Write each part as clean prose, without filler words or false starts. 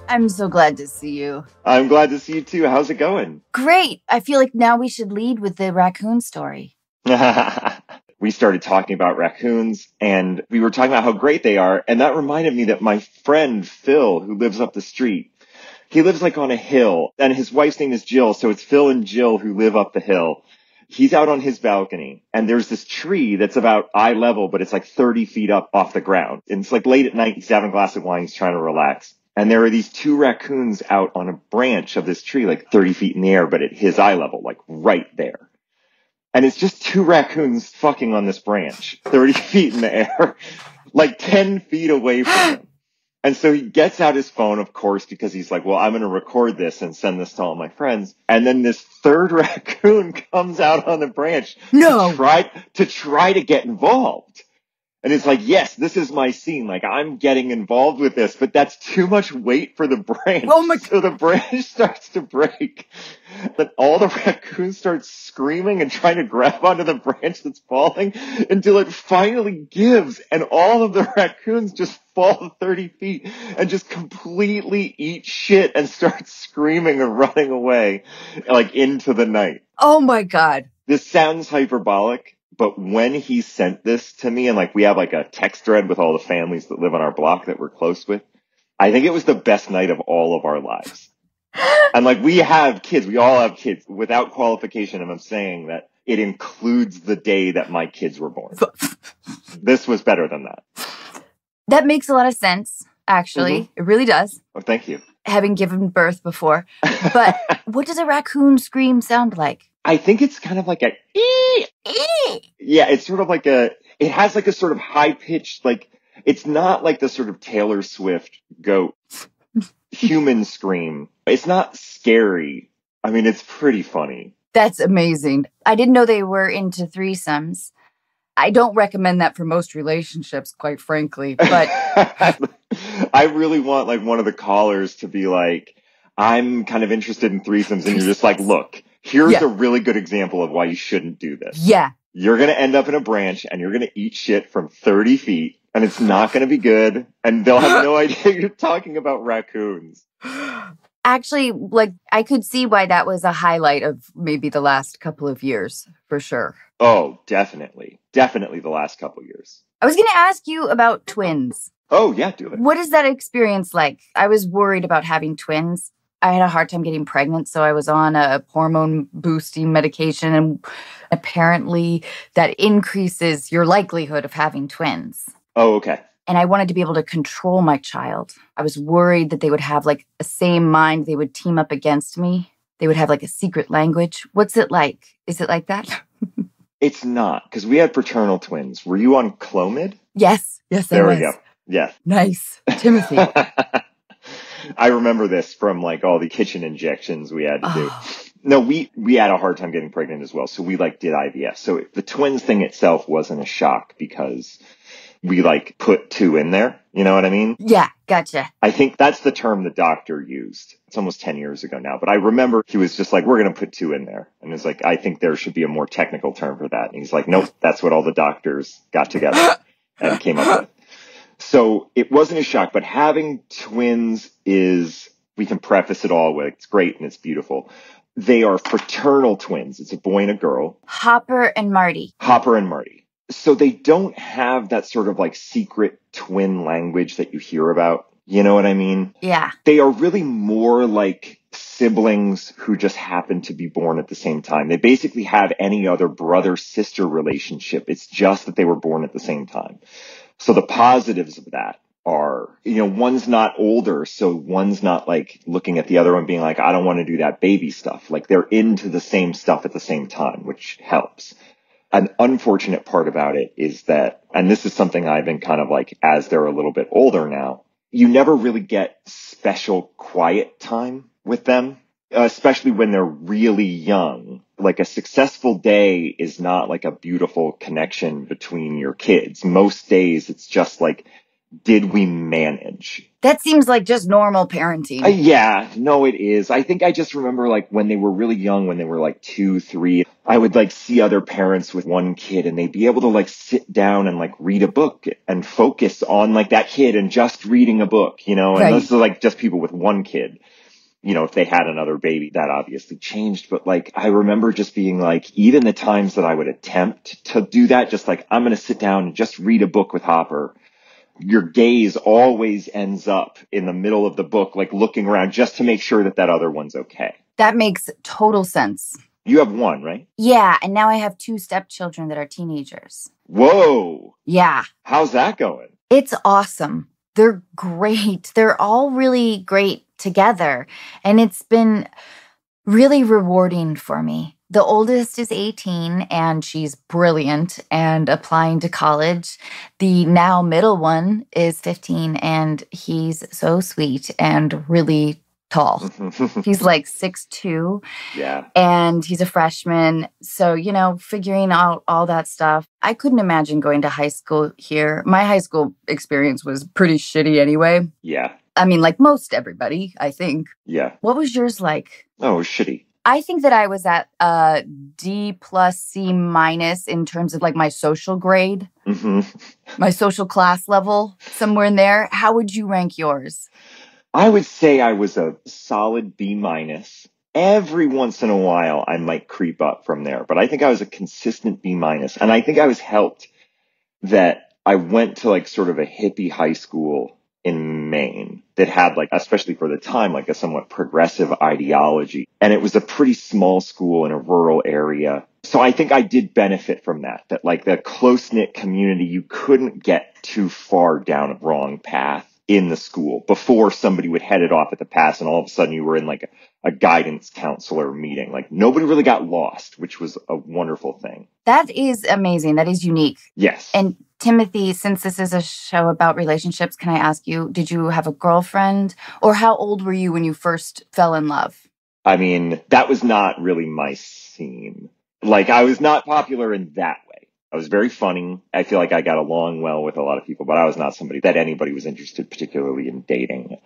I'm so glad to see you. I'm glad to see you too. How's it going? Great. I feel like now we should lead with the raccoon story. We started talking about raccoons and we were talking about how great they are. And that reminded me that my friend Phil, who lives up the street, he lives like on a hill and his wife's name is Jill. So it's Phil and Jill who live up the hill. He's out on his balcony and there's this tree that's about eye level, but it's like 30 feet up off the ground. And it's like late at night. He's having a glass of wine. He's trying to relax. And there are these two raccoons out on a branch of this tree, like 30 feet in the air, but at his eye level, like right there. And it's just two raccoons fucking on this branch, 30 feet in the air, like 10 feet away from him. And so he gets out his phone, of course, because he's like, well, I'm going to record this and send this to all my friends. And then this third raccoon comes out on the branch to try to get involved. And it's like, yes, this is my scene. Like, I'm getting involved with this, but that's too much weight for the branch. Oh my! So the branch starts to break. Then all the raccoons start screaming and trying to grab onto the branch that's falling until it finally gives. And all of the raccoons just fall 30 feet and just completely eat shit and start screaming and running away, like into the night. Oh my God. This sounds hyperbolic. But when he sent this to me and like we have like a text thread with all the families that live on our block that we're close with, I think it was the best night of all of our lives. And like we have kids, we all have kids without qualification. And I'm saying that it includes the day that my kids were born. This was better than that. That makes a lot of sense, actually. Mm-hmm. It really does. Oh, thank you. Having given birth before. But what does a raccoon scream sound like? I think it's kind of like a yeah, it's sort of like it has like a sort of high pitched, like, it's not like the sort of Taylor Swift goat human scream. It's not scary. I mean, it's pretty funny. That's amazing. I didn't know they were into threesomes. I don't recommend that for most relationships, quite frankly, but I really want like one of the callers to be like, I'm kind of interested in threesomes. And you're just like, look, here's a really good example of why you shouldn't do this. Yeah. You're going to end up in a branch and you're going to eat shit from 30 feet and it's not going to be good. And they'll have no idea you're talking about raccoons. Actually, like, I could see why that was a highlight of maybe the last couple of years, for sure. Oh, definitely. Definitely the last couple of years. I was going to ask you about twins. Oh, yeah, do it. What is that experience like? I was worried about having twins. I had a hard time getting pregnant, so I was on a hormone-boosting medication, and apparently that increases your likelihood of having twins. Oh, okay. And I wanted to be able to control my child. I was worried that they would have, like, a same mind. They would team up against me. They would have, like, a secret language. What's it like? Is it like that? It's not, because we had fraternal twins. Were you on Clomid? Yes. Yes, I was. There we go. Yeah. Nice. Timothy. I remember this from like all the kitchen injections we had to do. No, we had a hard time getting pregnant as well. So we like did IVF. So the twins thing itself wasn't a shock because we like put two in there. You know what I mean? Yeah, gotcha. I think that's the term the doctor used. It's almost 10 years ago now. But I remember he was just like, we're going to put two in there. And it's like, I think there should be a more technical term for that. And he's like, nope, that's what all the doctors got together and came up with. So it wasn't a shock, but having twins is, we can preface it all with, it's great and it's beautiful. They are fraternal twins. It's a boy and a girl. Hopper and Marty. Hopper and Marty. So they don't have that sort of like secret twin language that you hear about. You know what I mean? Yeah. They are really more like siblings who just happen to be born at the same time. They basically have any other brother-sister relationship. It's just that they were born at the same time. So the positives of that are, you know, one's not older, so one's not like looking at the other one being like, I don't want to do that baby stuff. Like they're into the same stuff at the same time, which helps. An unfortunate part about it is that, and this is something I've been kind of like, as they're a little bit older now, you never really get special quiet time with them, especially when they're really young. Like a successful day is not like a beautiful connection between your kids. Most days it's just like did we manage? That seems like just normal parenting. Yeah, no, it is. I think I just remember like when they were really young, when they were like 2, 3, I would like see other parents with one kid and they'd be able to like sit down and like read a book and focus on like that kid and just reading a book, and Right. this is like just people with one kid. If they had another baby, that obviously changed. But like, I remember just being like, even the times that I would attempt to do that, just like, I'm going to sit down and just read a book with Hopper. Your gaze always ends up in the middle of the book, like looking around just to make sure that that other one's okay. That makes total sense. You have one, right? Yeah. And now I have 2 stepchildren that are teenagers. Whoa. Yeah. How's that going? It's awesome. They're great. They're all really great together. And it's been really rewarding for me. The oldest is 18 and she's brilliant and applying to college. The now middle one is 15 and he's so sweet and really tall. He's like 6'2". Yeah. And he's a freshman. So, figuring out all that stuff. I couldn't imagine going to high school here. My high school experience was pretty shitty anyway. Yeah. I mean, like most everybody, I think. Yeah. What was yours like? Oh, shitty. I think that I was at D+, C- in terms of like my social grade, my social class level, somewhere in there. How would you rank yours? I would say I was a solid B-. Every once in a while, I might creep up from there, but I think I was a consistent B-. And I think I was helped that I went to like sort of a hippie high school in Maine that had like, especially for the time, like a somewhat progressive ideology. And it was a pretty small school in a rural area. So I think I did benefit from that like the close-knit community, you couldn't get too far down a wrong path in the school before somebody would head it off at the pass. And all of a sudden you were in like a guidance counselor meeting. Like nobody really got lost, which was a wonderful thing. That is amazing. That is unique. Yes. And Timothy, since this is a show about relationships, can I ask you, did you have a girlfriend? Or how old were you when you first fell in love? I mean, that was not really my scene. Like, I was not popular in that way. I was very funny. I feel like I got along well with a lot of people, but I was not somebody that anybody was interested particularly in dating.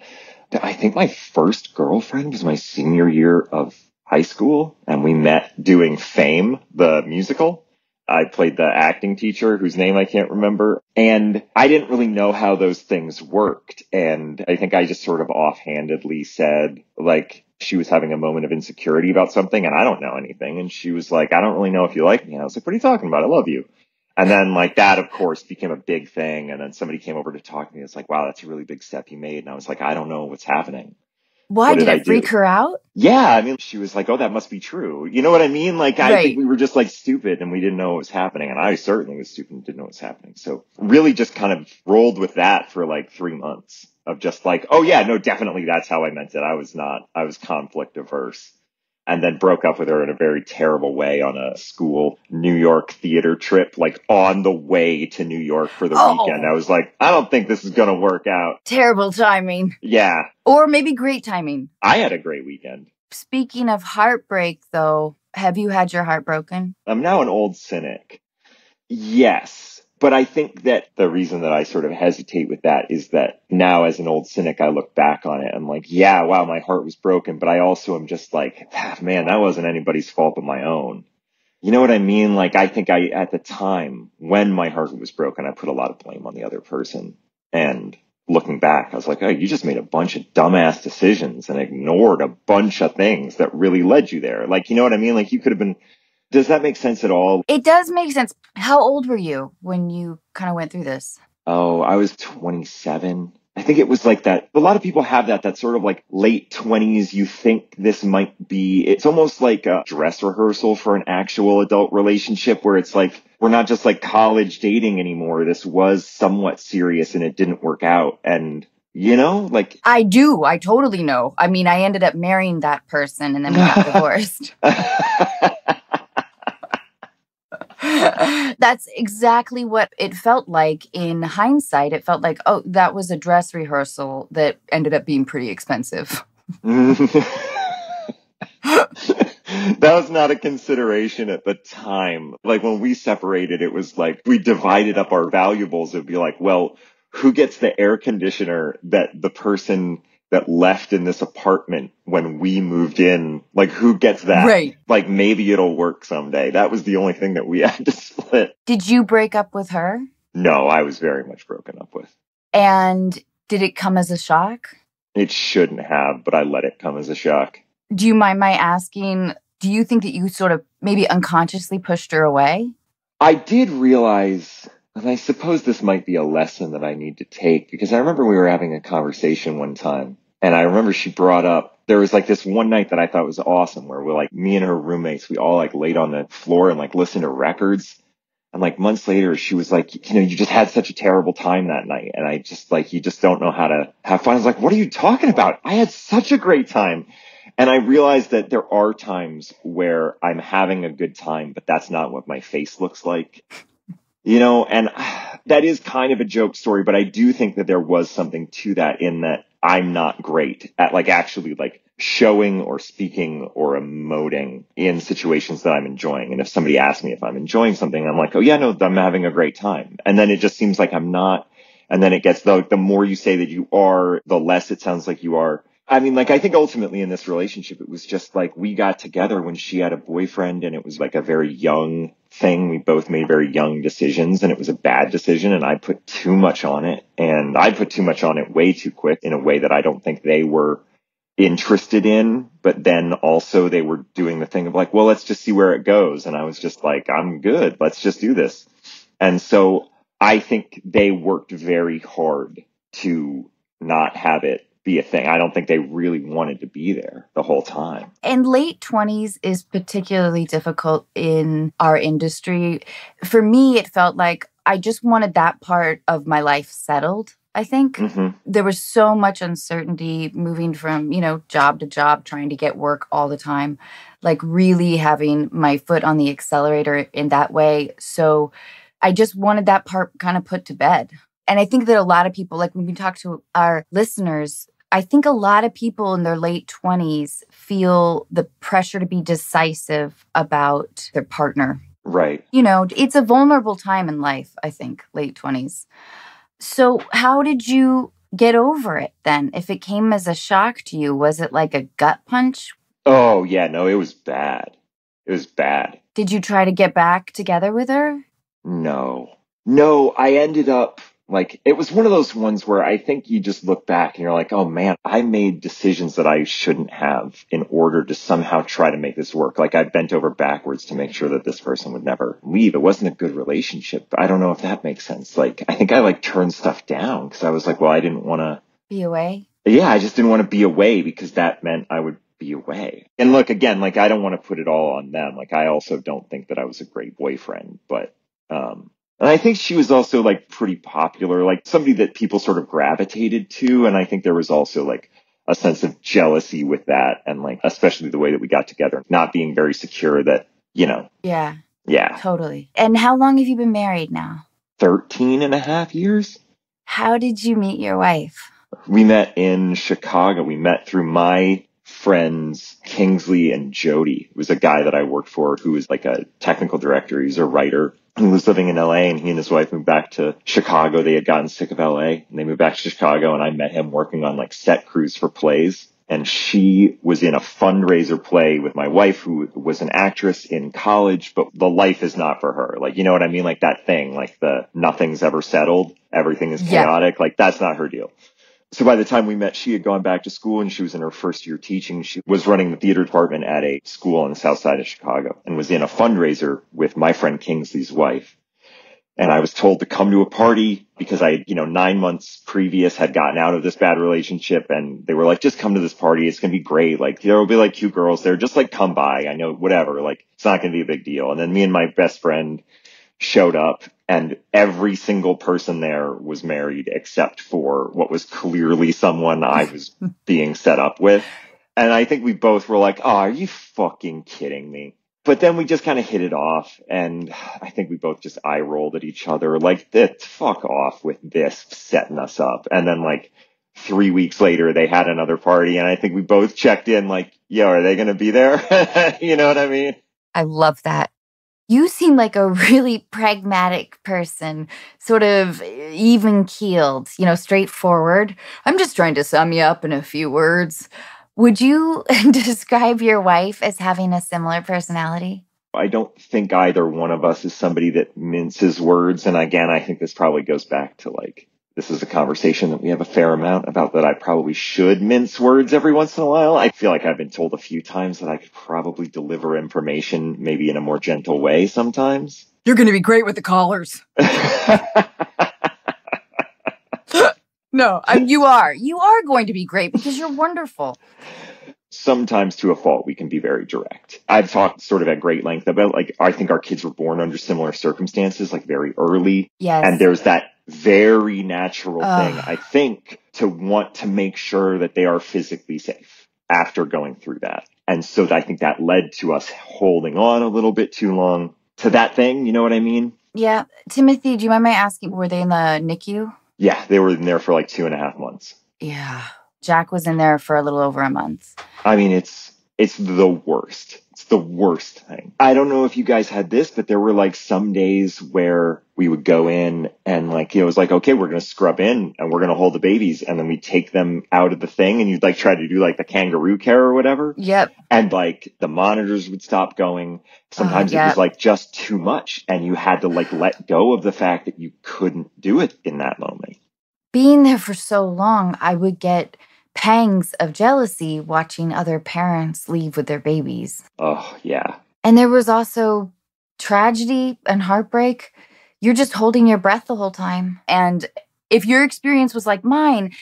I think my first girlfriend was my senior year of high school, and we met doing Fame, the musical. I played the acting teacher whose name I can't remember. And I didn't really know how those things worked. And I think I just sort of offhandedly said, like, she was having a moment of insecurity about something and I don't know anything. And she was like, I don't really know if you like me. And I was like, what are you talking about? I love you. And then like that, of course, became a big thing. And then somebody came over to talk to me. It's like, wow, that's a really big step you made. And I was like, I don't know what's happening. Why? Did it freak her out? Yeah. I mean, she was like, oh, that must be true. You know what I mean? Like, I think we were just like stupid and we didn't know what was happening. And I certainly was stupid and didn't know what was happening. So really just kind of rolled with that for like 3 months of just like, oh yeah, no, definitely that's how I meant it. I was conflict averse. And then broke up with her in a very terrible way on a school New York theater trip, like on the way to New York for the weekend. I was like, I don't think this is going to work out. Terrible timing. Yeah. Or maybe great timing. I had a great weekend. Speaking of heartbreak, though, have you had your heart broken? I'm now an old cynic. Yes. But I think that the reason that I sort of hesitate with that is that now as an old cynic, I look back on it. I'm like, yeah, wow, my heart was broken. But I also am just like, man, that wasn't anybody's fault but my own. You know what I mean? Like, I think at the time when my heart was broken, I put a lot of blame on the other person. And looking back, I was like, oh, you just made a bunch of dumbass decisions and ignored a bunch of things that really led you there. Like, you know what I mean? Like, you could have been. Does that make sense at all? It does make sense. How old were you when you kind of went through this? Oh, I was 27. I think it was like that. A lot of people have that sort of like late 20s. You think this might be, it's almost like a dress rehearsal for an actual adult relationship where it's like, we're not just like college dating anymore. This was somewhat serious and it didn't work out. And you know, like. I do. I totally know. I mean, I ended up marrying that person and then we got divorced. That's exactly what it felt like in hindsight. It felt like, oh, that was a dress rehearsal that ended up being pretty expensive. That was not a consideration at the time. Like when we separated, it was like we divided up our valuables. It'd be like, well, who gets the air conditioner that the person that left in this apartment when we moved in, like who gets that? Right. Like maybe it'll work someday. That was the only thing that we had to split. Did you break up with her? No, I was very much broken up with. And did it come as a shock? It shouldn't have, but I let it come as a shock. Do you mind my asking, do you think that you sort of maybe unconsciously pushed her away? I did realize, and I suppose this might be a lesson that I need to take, because I remember we were having a conversation one time, and I remember she brought up, there was like this one night that I thought was awesome, where we're like, me and her roommates, we all like laid on the floor and like listened to records. And like months later, she was like, you just had such a terrible time that night. And I just like, you just don't know how to have fun. I was like, what are you talking about? I had such a great time. And I realized that there are times where I'm having a good time, but that's not what my face looks like. And that is kind of a joke story, but I do think that there was something to that, in that I'm not great at like actually like showing or speaking or emoting in situations that I'm enjoying. And if somebody asks me if I'm enjoying something, I'm like, oh yeah, no, I'm having a great time. And then it just seems like I'm not. And then it gets the more you say that you are, the less it sounds like you are. I mean, like, I think ultimately in this relationship, it was just like we got together when she had a boyfriend, and it was like a very young thing. We both made very young decisions, and it was a bad decision, and I put too much on it, and I put too much on it way too quick in a way that I don't think they were interested in. But then also they were doing the thing of like, well, let's just see where it goes. And I was just like, I'm good. Let's just do this. And so I think they worked very hard to not have it be a thing. I don't think they really wanted to be there the whole time. And late 20s is particularly difficult in our industry. For me, it felt like I just wanted that part of my life settled. I think there was so much uncertainty moving from, job to job, trying to get work all the time, like really having my foot on the accelerator in that way. So I just wanted that part kind of put to bed. And I think that a lot of people, like when we talk to our listeners, I think a lot of people in their late 20s feel the pressure to be decisive about their partner. Right. It's a vulnerable time in life, I think, late 20s. So how did you get over it then? If it came as a shock to you, was it like a gut punch? Oh, yeah, no, it was bad. It was bad. Did you try to get back together with her? No, I ended up like, it was one of those ones where I think you just look back and you're like, oh man, I made decisions that I shouldn't have in order to somehow try to make this work. Like I bent over backwards to make sure that this person would never leave. It wasn't a good relationship. I don't know if that makes sense. Like, I think I like turned stuff down because I was like, well, I didn't want to be away. Yeah, I just didn't want to be away because that meant I would be away. And look, again, like I don't want to put it all on them. Like I also don't think that I was a great boyfriend, but, and I think she was also like pretty popular, like somebody that people sort of gravitated to. And I think there was also like a sense of jealousy with that. And like, especially the way that we got together, not being very secure that, Yeah. Yeah. Totally. And how long have you been married now? 13 and a half years. How did you meet your wife? We met in Chicago. We met through my friends, Kingsley and Jody. It was a guy that I worked for who was like a technical director. He was a writer. He was living in LA, and he and his wife moved back to Chicago. They had gotten sick of LA, and they moved back to Chicago, and I met him working on like set crews for plays. And she was in a fundraiser play with my wife, who was an actress in college, but the life is not for her. Like, you know what I mean? Like that thing, like the nothing's ever settled. Everything is chaotic. Yeah. Like that's not her deal. So by the time we met, she had gone back to school, and she was in her first year teaching. She was running the theater department at a school on the south side of Chicago and was in a fundraiser with my friend Kingsley's wife. And I was told to come to a party because I, 9 months previous had gotten out of this bad relationship. And they were like, just come to this party. It's going to be great. Like there will be like cute girls there. Just like come by. I know, whatever. Like it's not going to be a big deal. And then me and my best friend showed up, and every single person there was married except for what was clearly someone I was being set up with. And I think we both were like, oh, are you fucking kidding me? But then we just kind of hit it off, and I think we both just eye rolled at each other like, fuck off with this setting us up. And then like 3 weeks later, they had another party, and I think we both checked in like, yo, are they going to be there? You know what I mean? I love that. You seem like a really pragmatic person, sort of even-keeled, straightforward. I'm just trying to sum you up in a few words. Would you describe your wife as having a similar personality? I don't think either one of us is somebody that minces words. And again, I think this probably goes back to like, this is a conversation that we have a fair amount about, that I probably should mince words every once in a while. I feel like I've been told a few times that I could probably deliver information maybe in a more gentle way sometimes. You're going to be great with the callers. No, you are. You are going to be great because you're wonderful. Sometimes to a fault, we can be very direct. I've talked sort of at great length about, like, I think our kids were born under similar circumstances, like very early. Yes. And there's that very natural thing, I think, to want to make sure that they are physically safe after going through that. And so I think that led to us holding on a little bit too long to that thing. You know what I mean? Yeah. Timothy, do you mind my asking, were they in the NICU? Yeah, they were in there for like 2.5 months. Yeah. Jack was in there for a little over a month. I mean, it's the worst. It's the worst thing. I don't know if you guys had this, but there were like some days where we would go in and like, it was like, okay, we're going to scrub in and we're going to hold the babies. And then we take them out of the thing and you'd like try to do like the kangaroo care or whatever. Yep. And like the monitors would stop going. Sometimes it was like just too much. And you had to like let go of the fact that you couldn't do it in that moment. Being there for so long, I would get pangs of jealousy watching other parents leave with their babies. Oh, yeah. And there was also tragedy and heartbreak. You're just holding your breath the whole time. And if your experience was like mine,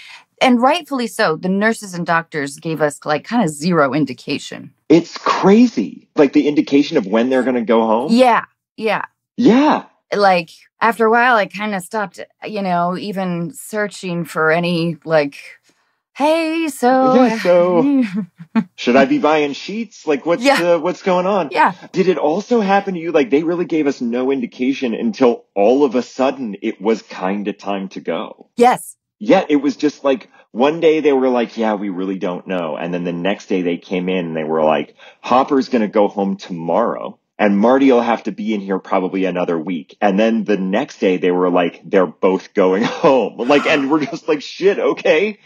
and rightfully so, the nurses and doctors gave us like kind of zero indication. It's crazy. Like the indication of when they're going to go home. Yeah. Yeah. Yeah. Like after a while, I kind of stopped, even searching for any like, hey, so should I be buying sheets? Like, what's going on? Yeah. Did it also happen to you? Like, they really gave us no indication until all of a sudden it was kind of time to go. Yes. Yeah, it was just like one day they were like, yeah, we really don't know. And then the next day they came in and they were like, Hopper's going to go home tomorrow. And Marty will have to be in here probably another week. And then the next day they were like, they're both going home. Like, and we're just like, shit, okay.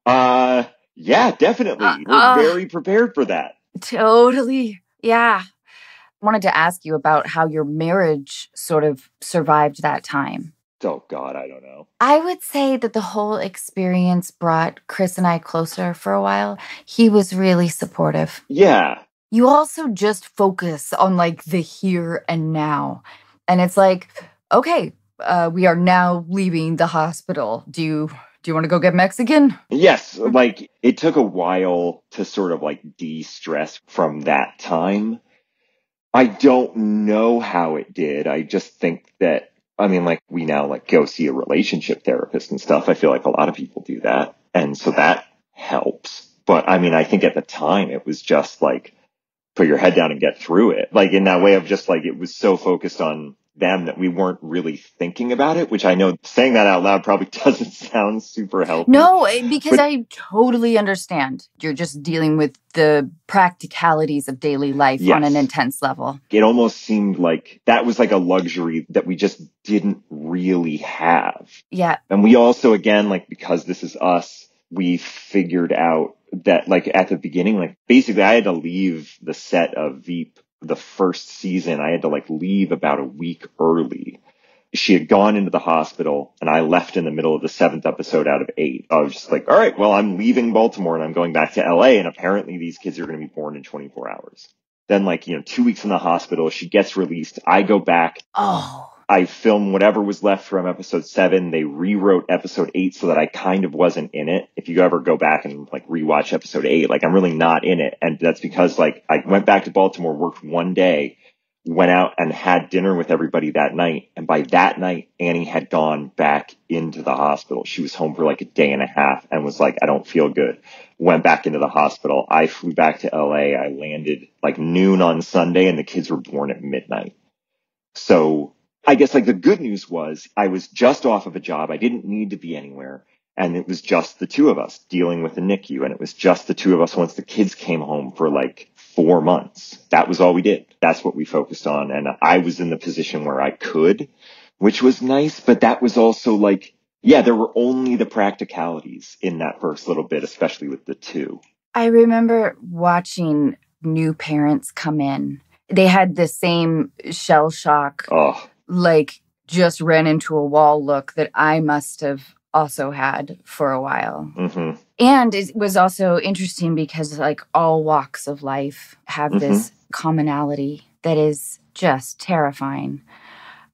Yeah, definitely. We're very prepared for that. Totally. Yeah. I wanted to ask you about how your marriage sort of survived that time. Oh, God, I don't know. I would say that the whole experience brought Chris and I closer for a while. He was really supportive. Yeah. You also just focus on like the here and now. And it's like, okay, we are now leaving the hospital. Do you want to go get Mexican? Yes. Like it took a while to sort of like de-stress from that time. I don't know how it did. I just think that, I mean, like we now like go see a relationship therapist and stuff. I feel like a lot of people do that. And so that helps. But I mean, I think at the time it was just like, put your head down and get through it. Like in that way of just like, it was so focused on them that we weren't really thinking about it, which I know saying that out loud probably doesn't sound super helpful. No, because I totally understand. You're just dealing with the practicalities of daily life on an intense level. It almost seemed like that was like a luxury that we just didn't really have. Yeah. And we also, again, like because this is us, we figured out that like at the beginning, like basically I had to leave the set of Veep the first season. I had to like leave about a week early. She had gone into the hospital and I left in the middle of the 7th episode out of 8. I was just like, all right, well, I'm leaving Baltimore and I'm going back to LA. And apparently these kids are going to be born in 24 hours. Then like, 2 weeks in the hospital, she gets released. I go back. I film whatever was left from episode 7. They rewrote episode 8 so that I kind of wasn't in it. If you ever go back and like rewatch episode 8, like I'm really not in it. And that's because like I went back to Baltimore, worked one day, went out and had dinner with everybody that night. And by that night, Annie had gone back into the hospital. She was home for like a day and a half and was like, I don't feel good. Went back into the hospital. I flew back to LA. I landed like noon on Sunday and the kids were born at midnight. So I guess like the good news was I was just off of a job. I didn't need to be anywhere. And it was just the two of us dealing with the NICU. And it was just the two of us once the kids came home for like 4 months. That was all we did. That's what we focused on. And I was in the position where I could, which was nice. But that was also like, yeah, there were only the practicalities in that first little bit, especially with the 2. I remember watching new parents come in. They had the same shell shock, like just ran into a wall look that I must have also had for a while. Mm-hmm. And it was also interesting because like all walks of life have this commonality that is just terrifying.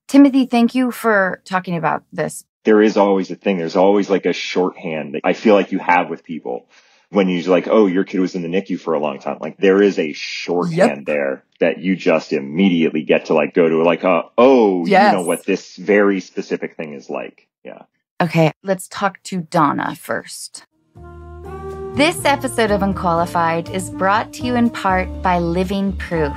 Timothy, thank you for talking about this. There is always a thing. There's always like a shorthand that I feel like you have with people when you're like, oh, your kid was in the NICU for a long time. Like there is a shorthand there that you just immediately get to like go to like, you know what this very specific thing is like. Yeah. Okay, let's talk to Donna first. This episode of Unqualified is brought to you in part by Living Proof.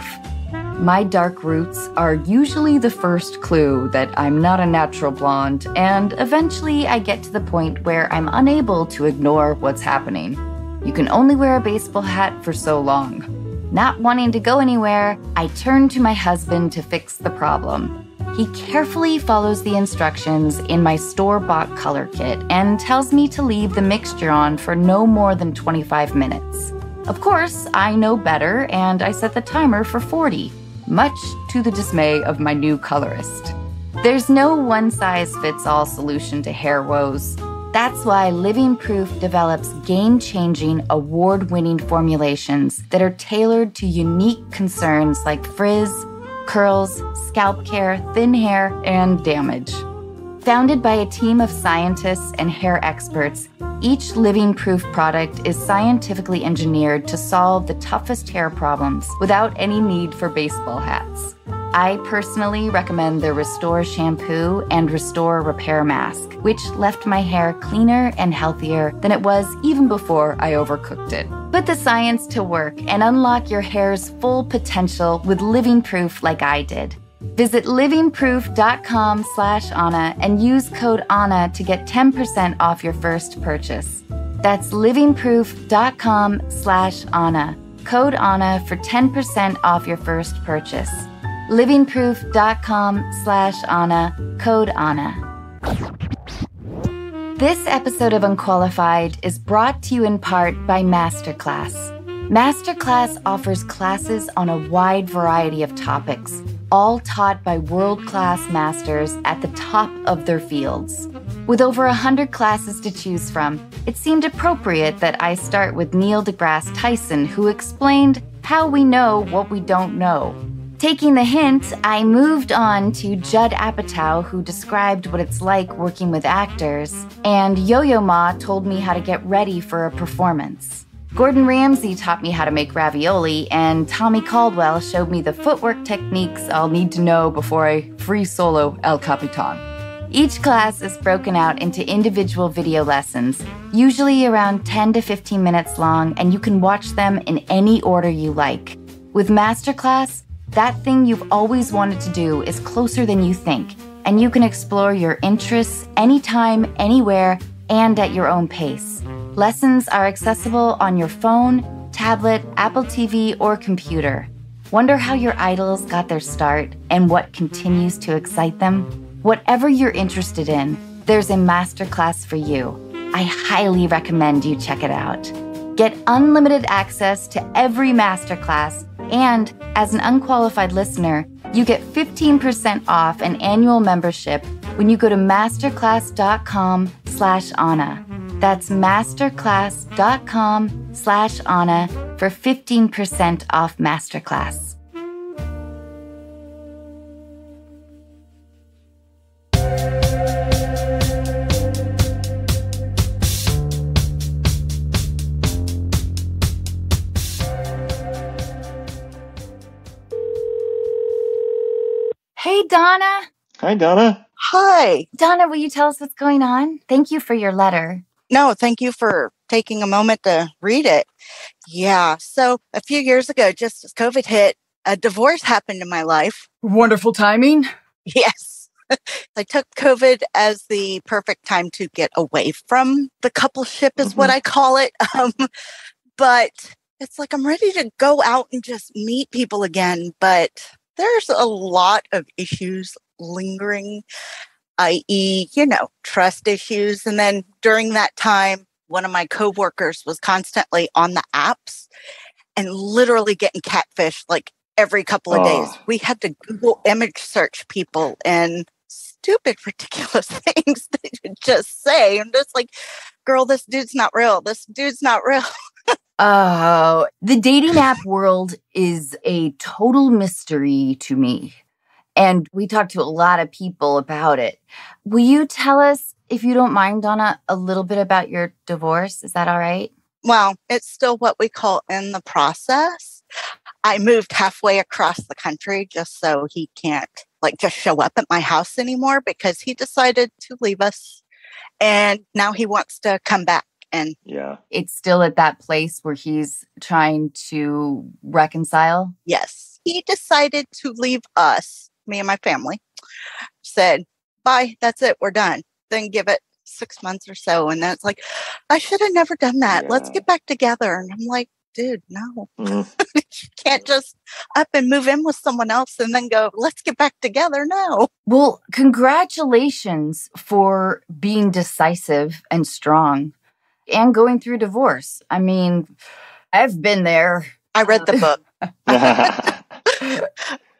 My dark roots are usually the first clue that I'm not a natural blonde, and eventually I get to the point where I'm unable to ignore what's happening. You can only wear a baseball hat for so long. Not wanting to go anywhere, I turn to my husband to fix the problem. He carefully follows the instructions in my store-bought color kit and tells me to leave the mixture on for no more than 25 minutes. Of course, I know better, and I set the timer for 40, much to the dismay of my new colorist. There's no one-size-fits-all solution to hair woes. That's why Living Proof develops game-changing, award-winning formulations that are tailored to unique concerns like frizz, curls, scalp care, thin hair, and damage. Founded by a team of scientists and hair experts, each Living Proof product is scientifically engineered to solve the toughest hair problems without any need for baseball hats. I personally recommend the Restore Shampoo and Restore Repair Mask, which left my hair cleaner and healthier than it was even before I overcooked it. Put the science to work and unlock your hair's full potential with Living Proof like I did. Visit livingproof.com/Anna and use code Anna to get 10% off your first purchase. That's livingproof.com/Anna. Code Anna for 10% off your first purchase. livingproof.com/Anna. Code Anna. This episode of Unqualified is brought to you in part by Masterclass. Masterclass offers classes on a wide variety of topics, all taught by world-class masters at the top of their fields. With over 100 classes to choose from, it seemed appropriate that I start with Neil deGrasse Tyson, who explained how we know what we don't know. Taking the hint, I moved on to Judd Apatow, who described what it's like working with actors, and Yo-Yo Ma told me how to get ready for a performance. Gordon Ramsay taught me how to make ravioli, and Tommy Caldwell showed me the footwork techniques I'll need to know before I free solo El Capitan. Each class is broken out into individual video lessons, usually around 10 to 15 minutes long, and you can watch them in any order you like. With Masterclass, that thing you've always wanted to do is closer than you think, and you can explore your interests anytime, anywhere, and at your own pace. Lessons are accessible on your phone, tablet, Apple TV, or computer. Wonder how your idols got their start and what continues to excite them? Whatever you're interested in, there's a masterclass for you. I highly recommend you check it out. Get unlimited access to every masterclass, and as an Unqualified listener, you get 15% off an annual membership when you go to masterclass.com/Anna. That's masterclass.com/Anna for 15% off Masterclass. Hey, Donna. Hi, Donna. Hi. Donna, will you tell us what's going on? Thank you for your letter. No, thank you for taking a moment to read it. Yeah. So a few years ago, just as COVID hit, a divorce happened in my life. Wonderful timing. Yes. I took COVID as the perfect time to get away from the coupleship is what I call it. But It's like I'm ready to go out and just meet people again, but there's a lot of issues lingering, i.e., trust issues. And then during that time, one of my coworkers was constantly on the apps and literally getting catfished like every couple of days. We had to Google image search people and stupid, ridiculous things that you just say. I'm just like, girl, this dude's not real. This dude's not real. Oh, the dating app world is a total mystery to me. And we talked to a lot of people about it. Will you tell us, if you don't mind, Donna, a little bit about your divorce? Is that all right? Well, it's still what we call in the process. I moved halfway across the country just so he can't just show up at my house anymore because he decided to leave us. And now he wants to come back. And yeah, it's still at that place where he's trying to reconcile. Yes. He decided to leave us, me and my family, said, bye, that's it, we're done. Then give it 6 months or so. And then it's like, I should have never done that. Let's get back together. And I'm like, dude, no. You can't just up and move in with someone else and then go, let's get back together. No. Well, congratulations for being decisive and strong and going through divorce. I mean, I've been there. I read the book.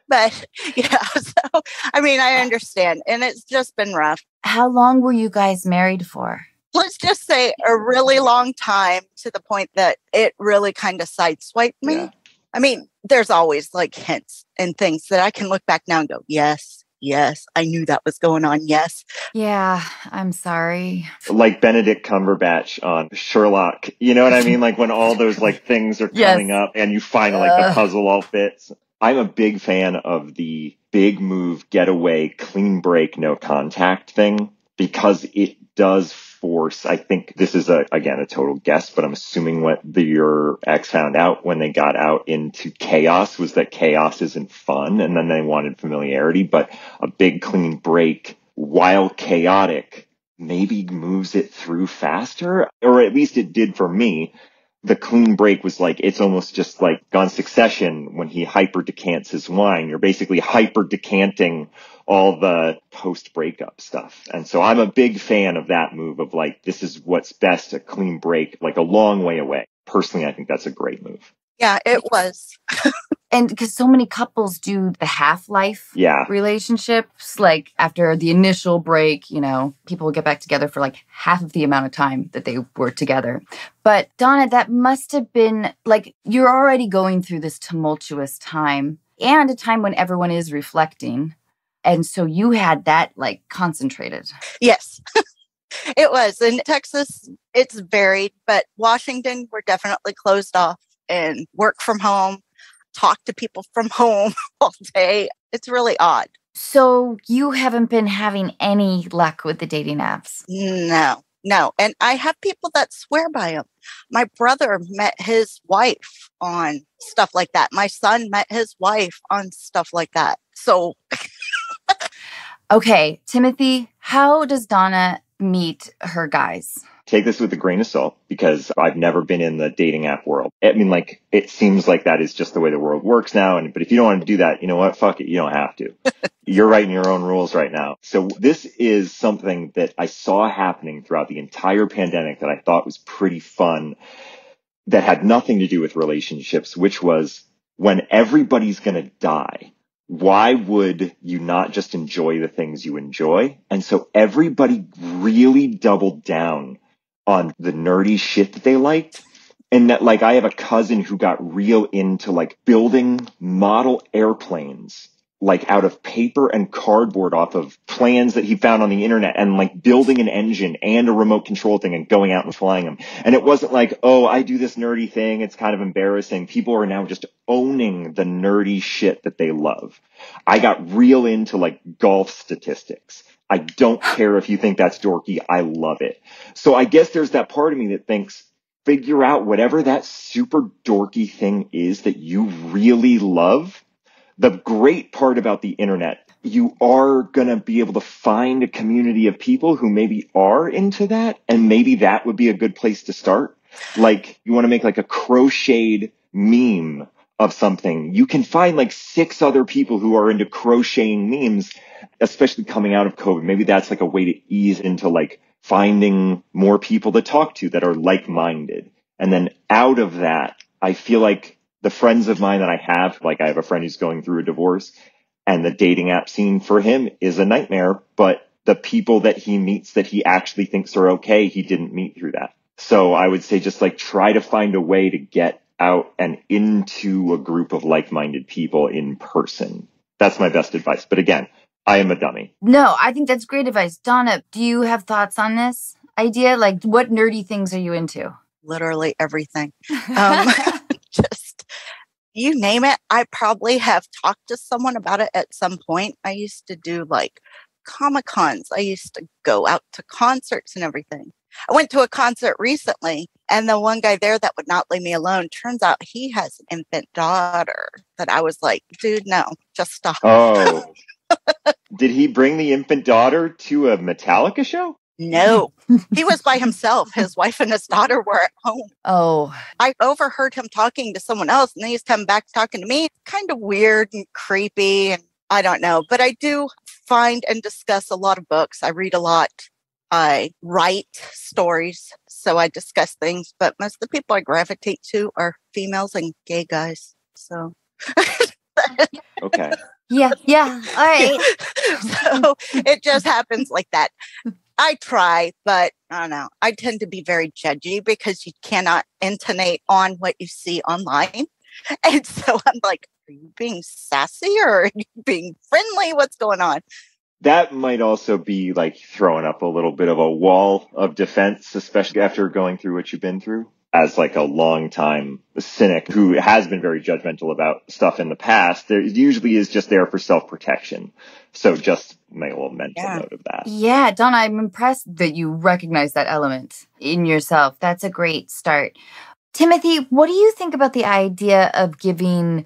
But yeah, so I understand. And it's just been rough. How long were you guys married for? Let's just say a really long time, to the point that it really kind of sideswiped me. Yeah. There's always hints and things that I can look back now and go, yes, I knew that was going on. Yes. Yeah, I'm sorry. Like Benedict Cumberbatch on Sherlock. You know what I mean? Like when all those things are coming up and you finally the puzzle all fits. I'm a big fan of the big move, getaway, clean break, no contact thing because it does force, I think this is again a total guess, but I'm assuming what your ex found out when they got out into chaos was that chaos isn't fun and then they wanted familiarity, but a big clean break, while chaotic, maybe moves it through faster, or at least it did for me. The clean break was it's almost just like on Succession when he hyper decants his wine. You're basically hyper decanting all the post breakup stuff. And so I'm a big fan of that move of this is what's best, a clean break, a long way away. Personally, I think that's a great move. Yeah, it was. And because so many couples do the half-life relationships, after the initial break, people will get back together for half of the amount of time that they were together. But Donna, that must have been you're already going through this tumultuous time and a time when everyone is reflecting. And so you had that concentrated. Yes, it was. In Texas, it's varied, but Washington, we're definitely closed off and work from home. Talk to people from home all day. It's really odd. So you haven't been having any luck with the dating apps? No. And I have people that swear by them. My brother met his wife on stuff like that. My son met his wife on stuff like that. So. Okay, Timothy, how does Donna meet her guys? Take this with a grain of salt because I've never been in the dating app world. It seems like that is just the way the world works now. But if you don't want to do that, you know what? Fuck it. You don't have to. You're writing your own rules right now. So this is something that I saw happening throughout the entire pandemic that I thought was pretty fun, that had nothing to do with relationships, which was when everybody's going to die, why would you not just enjoy the things you enjoy? And so everybody really doubled down on the nerdy shit that they liked. And that I have a cousin who got real into building model airplanes, out of paper and cardboard off of plans that he found on the internet, and building an engine and a remote control thing and going out and flying them. And it wasn't oh, I do this nerdy thing. It's kind of embarrassing. People are now just owning the nerdy shit that they love. I got real into golf statistics. I don't care if you think that's dorky. I love it. So I guess there's that part of me that thinks, figure out whatever that super dorky thing is that you really love. The great part about the internet, you are going to be able to find a community of people who maybe are into that. And maybe that would be a good place to start. Like you want to make like a crocheted meme of something. You can find like 6 other people who are into crocheting memes, especially coming out of COVID. Maybe that's like a way to ease into like finding more people to talk to that are like-minded. And then out of that, I feel like the friends of mine that I have, like I have a friend who's going through a divorce, and the dating app scene for him is a nightmare, but the people that he meets that he actually thinks are okay, he didn't meet through that. So I would say just like try to find a way to get out and into a group of like-minded people in person. That's my best advice. But again, I am a dummy. No, I think that's great advice. Donna, do you have thoughts on this idea? Like, what nerdy things are you into? Literally everything. Just you name it. I probably have talked to someone about it at some point. I used to do like Comic-Cons. I used to go out to concerts and everything. I went to a concert recently, and the one guy there that would not leave me alone, turns out he has an infant daughter that I was like, dude, no, just stop. Oh, did he bring the infant daughter to a Metallica show? No, he was by himself. His wife and his daughter were at home. Oh, I overheard him talking to someone else, and then he's come back talking to me. Kind of weird and creepy, and I don't know. But I do find and discuss a lot of books. I read a lot. I write stories, so I discuss things. But most of the people I gravitate to are females and gay guys. So, Okay. yeah. All right. so it just happens like that. I try, but I don't know. I tend to be very judgy because you cannot intonate on what you see online. And so I'm like, are you being sassy or are you being friendly? What's going on? That might also be like throwing up a little bit of a wall of defense, especially after going through what you've been through. As like a longtime cynic who has been very judgmental about stuff in the past, there usually is just there for self-protection. So just make a little mental note of that. Yeah, Donna, I'm impressed that you recognize that element in yourself. That's a great start. Timothy, what do you think about the idea of giving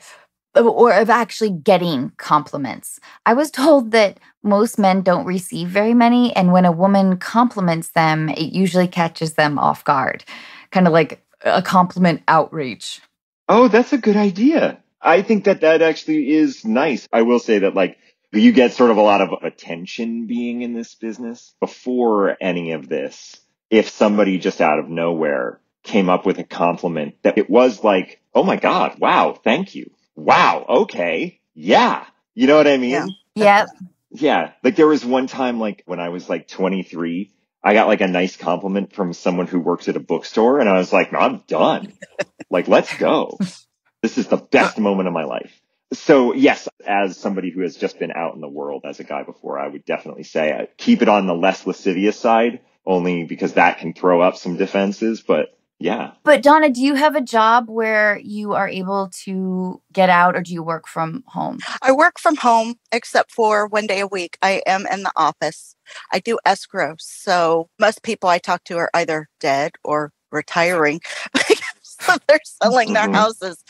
or of actually getting compliments? I was told that most men don't receive very many, and when a woman compliments them, it usually catches them off guard. Kind of like a compliment outreach. Oh, that's a good idea. I think that actually is nice. I will say that like you get sort of a lot of attention being in this business. Before any of this, if somebody just out of nowhere came up with a compliment that it was like, oh my God, wow, thank you. Wow, okay, yeah. You know what I mean? Yeah. Yeah. Like there was one time like when I was like 23, I got like a nice compliment from someone who works at a bookstore, and I was like, no, I'm done. Like, let's go. This is the best moment of my life. So yes, as somebody who has just been out in the world as a guy before, I would definitely say keep it on the less lascivious side, only because that can throw up some defenses. But yeah. But Donna, do you have a job where you are able to get out, or do you work from home? I work from home, except for one day a week. I am in the office. I do escrow. So most people I talk to are either dead or retiring. So they're selling their houses.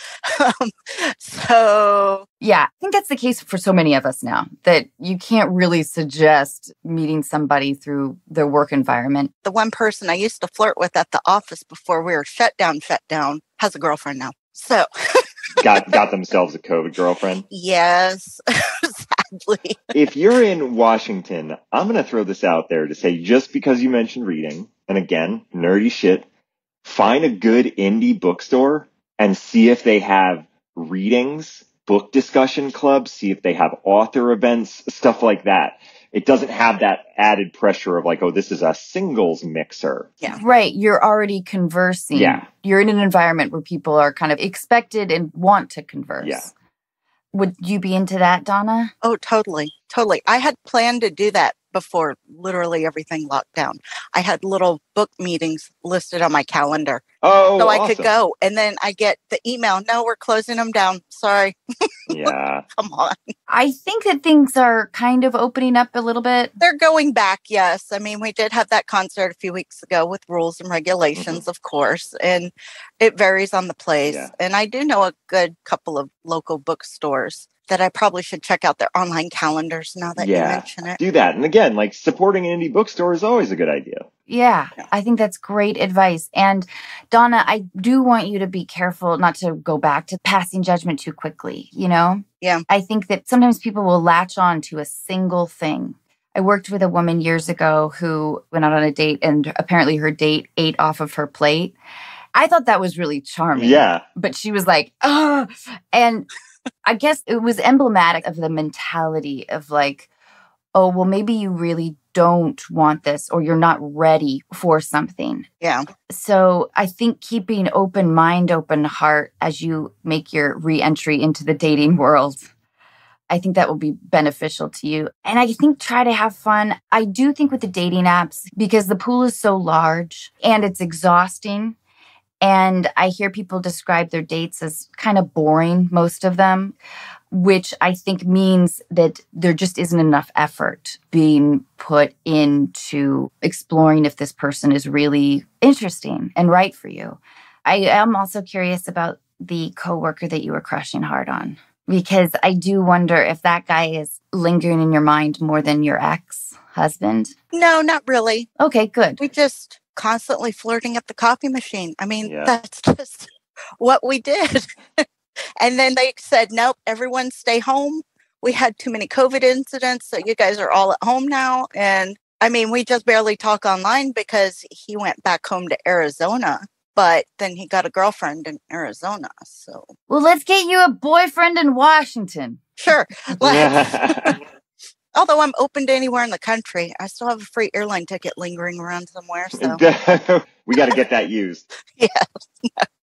So yeah, I think that's the case for so many of us now, that you can't really suggest meeting somebody through their work environment. The one person I used to flirt with at the office before we were shut down, has a girlfriend now. So got themselves a COVID girlfriend. Yes, sadly. If you're in Washington, I'm going to throw this out there to say, just because you mentioned reading, and again, nerdy shit, find a good indie bookstore and see if they have readings, book discussion clubs, see if they have author events, stuff like that. It doesn't have that added pressure of like, oh, this is a singles mixer. Yeah. Right. You're already conversing. Yeah. You're in an environment where people are kind of expected and want to converse. Yeah. Would you be into that, Donna? Oh, totally. Totally. I had planned to do that before literally everything locked down. I had little book meetings listed on my calendar. Oh, so I awesome. could go. And then I get the email, no, we're closing them down. Sorry. Yeah. Come on. I think that things are kind of opening up a little bit. They're going back, yes. I mean, we did have that concert a few weeks ago with rules and regulations, of course, and it varies on the place. Yeah. And I do know a good couple of local bookstores that I probably should check out their online calendars now that you mention it. Do that. And again, like supporting an indie bookstore is always a good idea. Yeah, I think that's great advice. And Donna, I do want you to be careful not to go back to passing judgment too quickly, you know? Yeah. I think that sometimes people will latch on to a single thing. I worked with a woman years ago who went out on a date and apparently her date ate off of her plate. I thought that was really charming. Yeah. But she was like, oh, and I guess it was emblematic of the mentality of like, oh, well, maybe you really don't want this or you're not ready for something. Yeah. So I think keeping open mind, open heart as you make your re-entry into the dating world, I think that will be beneficial to you. And I think try to have fun. I do think with the dating apps, because the pool is so large and it's exhausting. And I hear people describe their dates as kind of boring, most of them, which I think means that there just isn't enough effort being put into exploring if this person is really interesting and right for you. I am also curious about the coworker that you were crushing hard on, because I do wonder if that guy is lingering in your mind more than your ex-husband. No, not really. Okay, good. We just constantly flirting at the coffee machine. I mean, that's just what we did. And then they said, nope, everyone stay home. We had too many COVID incidents, so you guys are all at home now. And I mean, we just barely talk online because he went back home to Arizona, but then he got a girlfriend in Arizona. So, well, let's get you a boyfriend in Washington. Sure. Although I'm open to anywhere in the country, I still have a free airline ticket lingering around somewhere. So we got to get that used. Yeah.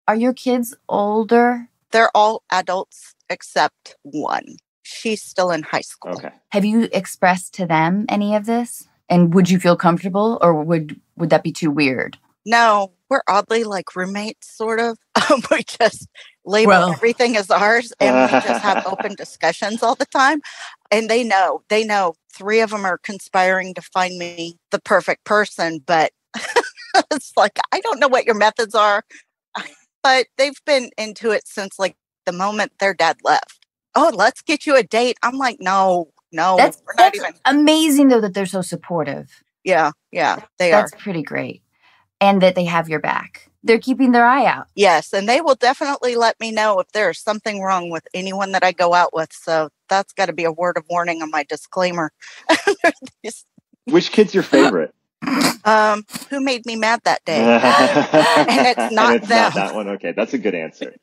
Are your kids older? They're all adults except one. She's still in high school. Okay. Have you expressed to them any of this? And would you feel comfortable, or would that be too weird? No, we're oddly like roommates, sort of. We just label everything as ours, and we just have open discussions all the time. And they know. Three of them are conspiring to find me the perfect person, but it's like, I don't know what your methods are, but they've been into it since like the moment their dad left. Oh, let's get you a date. I'm like, no, that's amazing though that they're so supportive. Yeah, they are. That's pretty great. And that they have your back. They're keeping their eye out. Yes, and they will definitely let me know if there's something wrong with anyone that I go out with. So that's got to be a word of warning on my disclaimer. Which kid's your favorite? Who made me mad that day? And it's not them. Not that one. Okay, that's a good answer.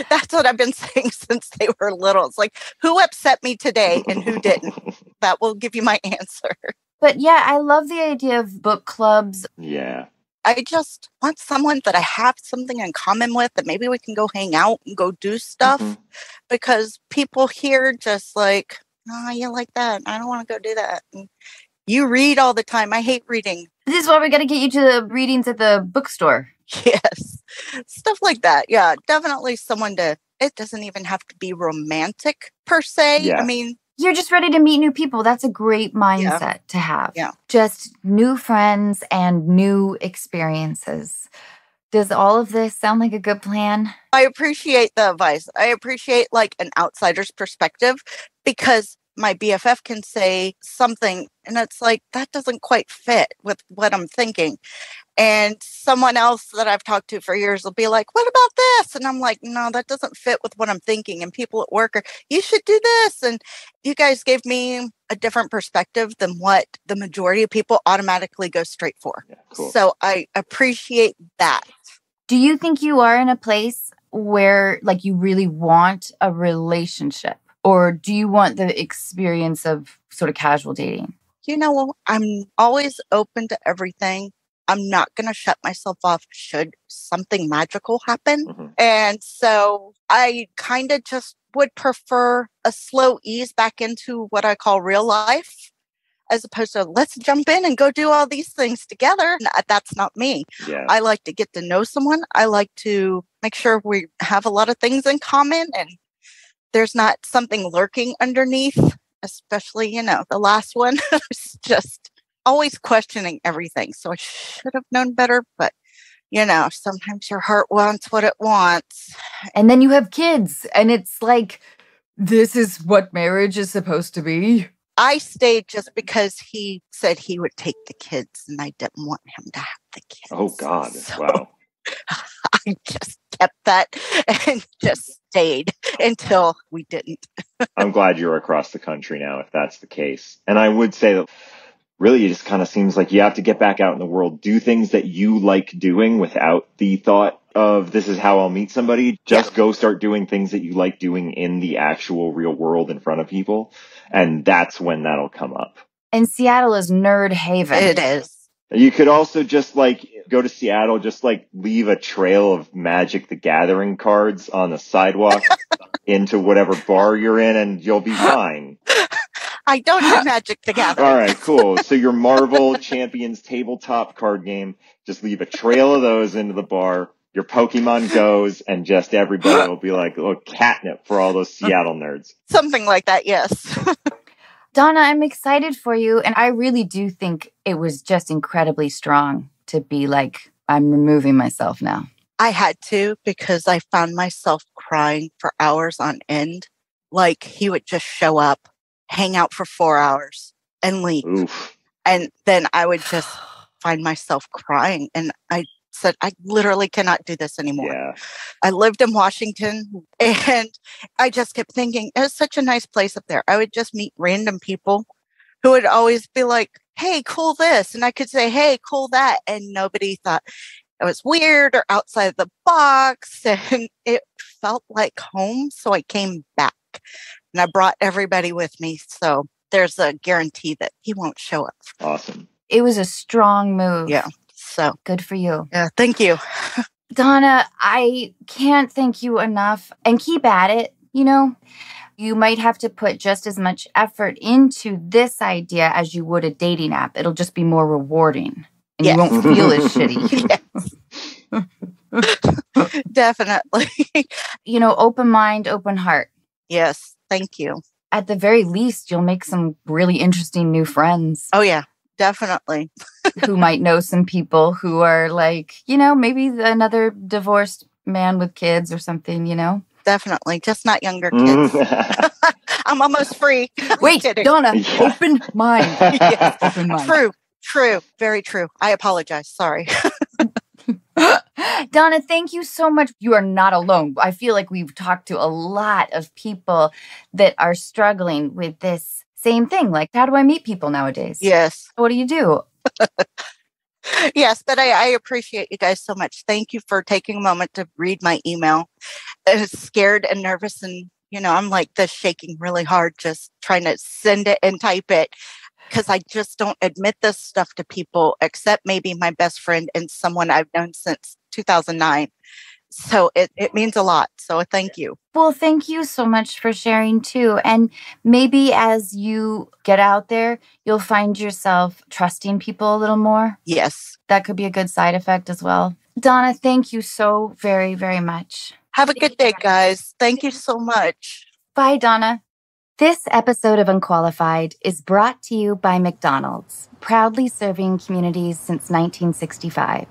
That's what I've been saying since they were little. It's like, who upset me today and who didn't? That will give you my answer. But yeah, I love the idea of book clubs. Yeah. I just want someone that I have something in common with, that maybe we can go hang out and go do stuff. Mm-hmm. Because people here just like, oh, you like that. I don't want to go do that. And you read all the time. I hate reading. This is why we got to get you to the readings at the bookstore. Yes. Stuff like that. Yeah, definitely someone it doesn't even have to be romantic per se. Yeah. I mean, you're just ready to meet new people. That's a great mindset to have. Yeah. Just new friends and new experiences. Does all of this sound like a good plan? I appreciate the advice. I appreciate like an outsider's perspective, because my BFF can say something and it's like, that doesn't quite fit with what I'm thinking. And someone else that I've talked to for years will be like, what about this? And I'm like, no, that doesn't fit with what I'm thinking. And people at work are, you should do this. And you guys gave me a different perspective than what the majority of people automatically go straight for. Yeah, cool. So I appreciate that. Do you think you are in a place where like you really want a relationship? Or do you want the experience of sort of casual dating? You know, I'm always open to everything. I'm not going to shut myself off should something magical happen. Mm-hmm. And so I kind of just would prefer a slow ease back into what I call real life, as opposed to let's jump in and go do all these things together. That's not me. Yeah. I like to get to know someone. I like to make sure we have a lot of things in common and there's not something lurking underneath, especially, the last one. It's just always questioning everything. So I should have known better, but, sometimes your heart wants what it wants. And then you have kids and it's like, this is what marriage is supposed to be. I stayed just because he said he would take the kids and I didn't want him to have the kids. Oh, God. So Wow. I just kept that and just stayed until we didn't. I'm glad you're across the country now, if that's the case. And I would say that really it just kind of seems like you have to get back out in the world, do things that you like doing without the thought of this is how I'll meet somebody. Just go start doing things that you like doing in the actual real world in front of people. And that's when that'll come up. And Seattle is nerd haven. It is. You could also just like go to Seattle, just like leave a trail of Magic the Gathering cards on the sidewalk into whatever bar you're in and you'll be fine. I don't do Magic the Gathering. All right, cool. So your Marvel Champions tabletop card game, just leave a trail of those into the bar. Your Pokemon Goes, and just everybody will be like, oh, catnip for all those Seattle nerds. Something like that, yes. Donna, I'm excited for you. And I really do think it was just incredibly strong to be like, I'm removing myself now. I had to because I found myself crying for hours on end. Like he would just show up, hang out for 4 hours and leave. Oof. And then I would just find myself crying. And I said, I literally cannot do this anymore. Yeah. I lived in Washington and I just kept thinking, it's such a nice place up there. I would just meet random people who would always be like, hey, cool this. And I could say, hey, cool that. And nobody thought it was weird or outside the box. And it felt like home. So I came back and I brought everybody with me. So there's a guarantee that he won't show up. Awesome. It was a strong move. Yeah. So good for you. Yeah. Thank you. Donna, I can't thank you enough, and keep at it. You know, you might have to put just as much effort into this idea as you would a dating app. It'll just be more rewarding and you won't feel as shitty. Yes. Definitely. You know, open mind, open heart. Yes. Thank you. At the very least, you'll make some really interesting new friends. Oh, yeah. Definitely. Who might know some people who are like, you know, maybe another divorced man with kids or something, you know? Definitely. Just not younger kids. I'm almost free. Wait, Donna, open mind. Yes. Open mind. True. Very true. I apologize. Sorry. Donna, thank you so much. You are not alone. I feel like we've talked to a lot of people that are struggling with this same thing. Like, how do I meet people nowadays? Yes. What do you do? Yes, but I appreciate you guys so much. Thank you for taking a moment to read my email. I was scared and nervous and, you know, I'm like this shaking really hard just trying to send it and type it because I just don't admit this stuff to people except maybe my best friend and someone I've known since 2009. So it means a lot. So thank you. Well, thank you so much for sharing too. And maybe as you get out there, you'll find yourself trusting people a little more. Yes. That could be a good side effect as well. Donna, thank you so very, very much. Have a good day, guys. Thank you so much. Bye, Donna. This episode of Unqualified is brought to you by McDonald's, proudly serving communities since 1965.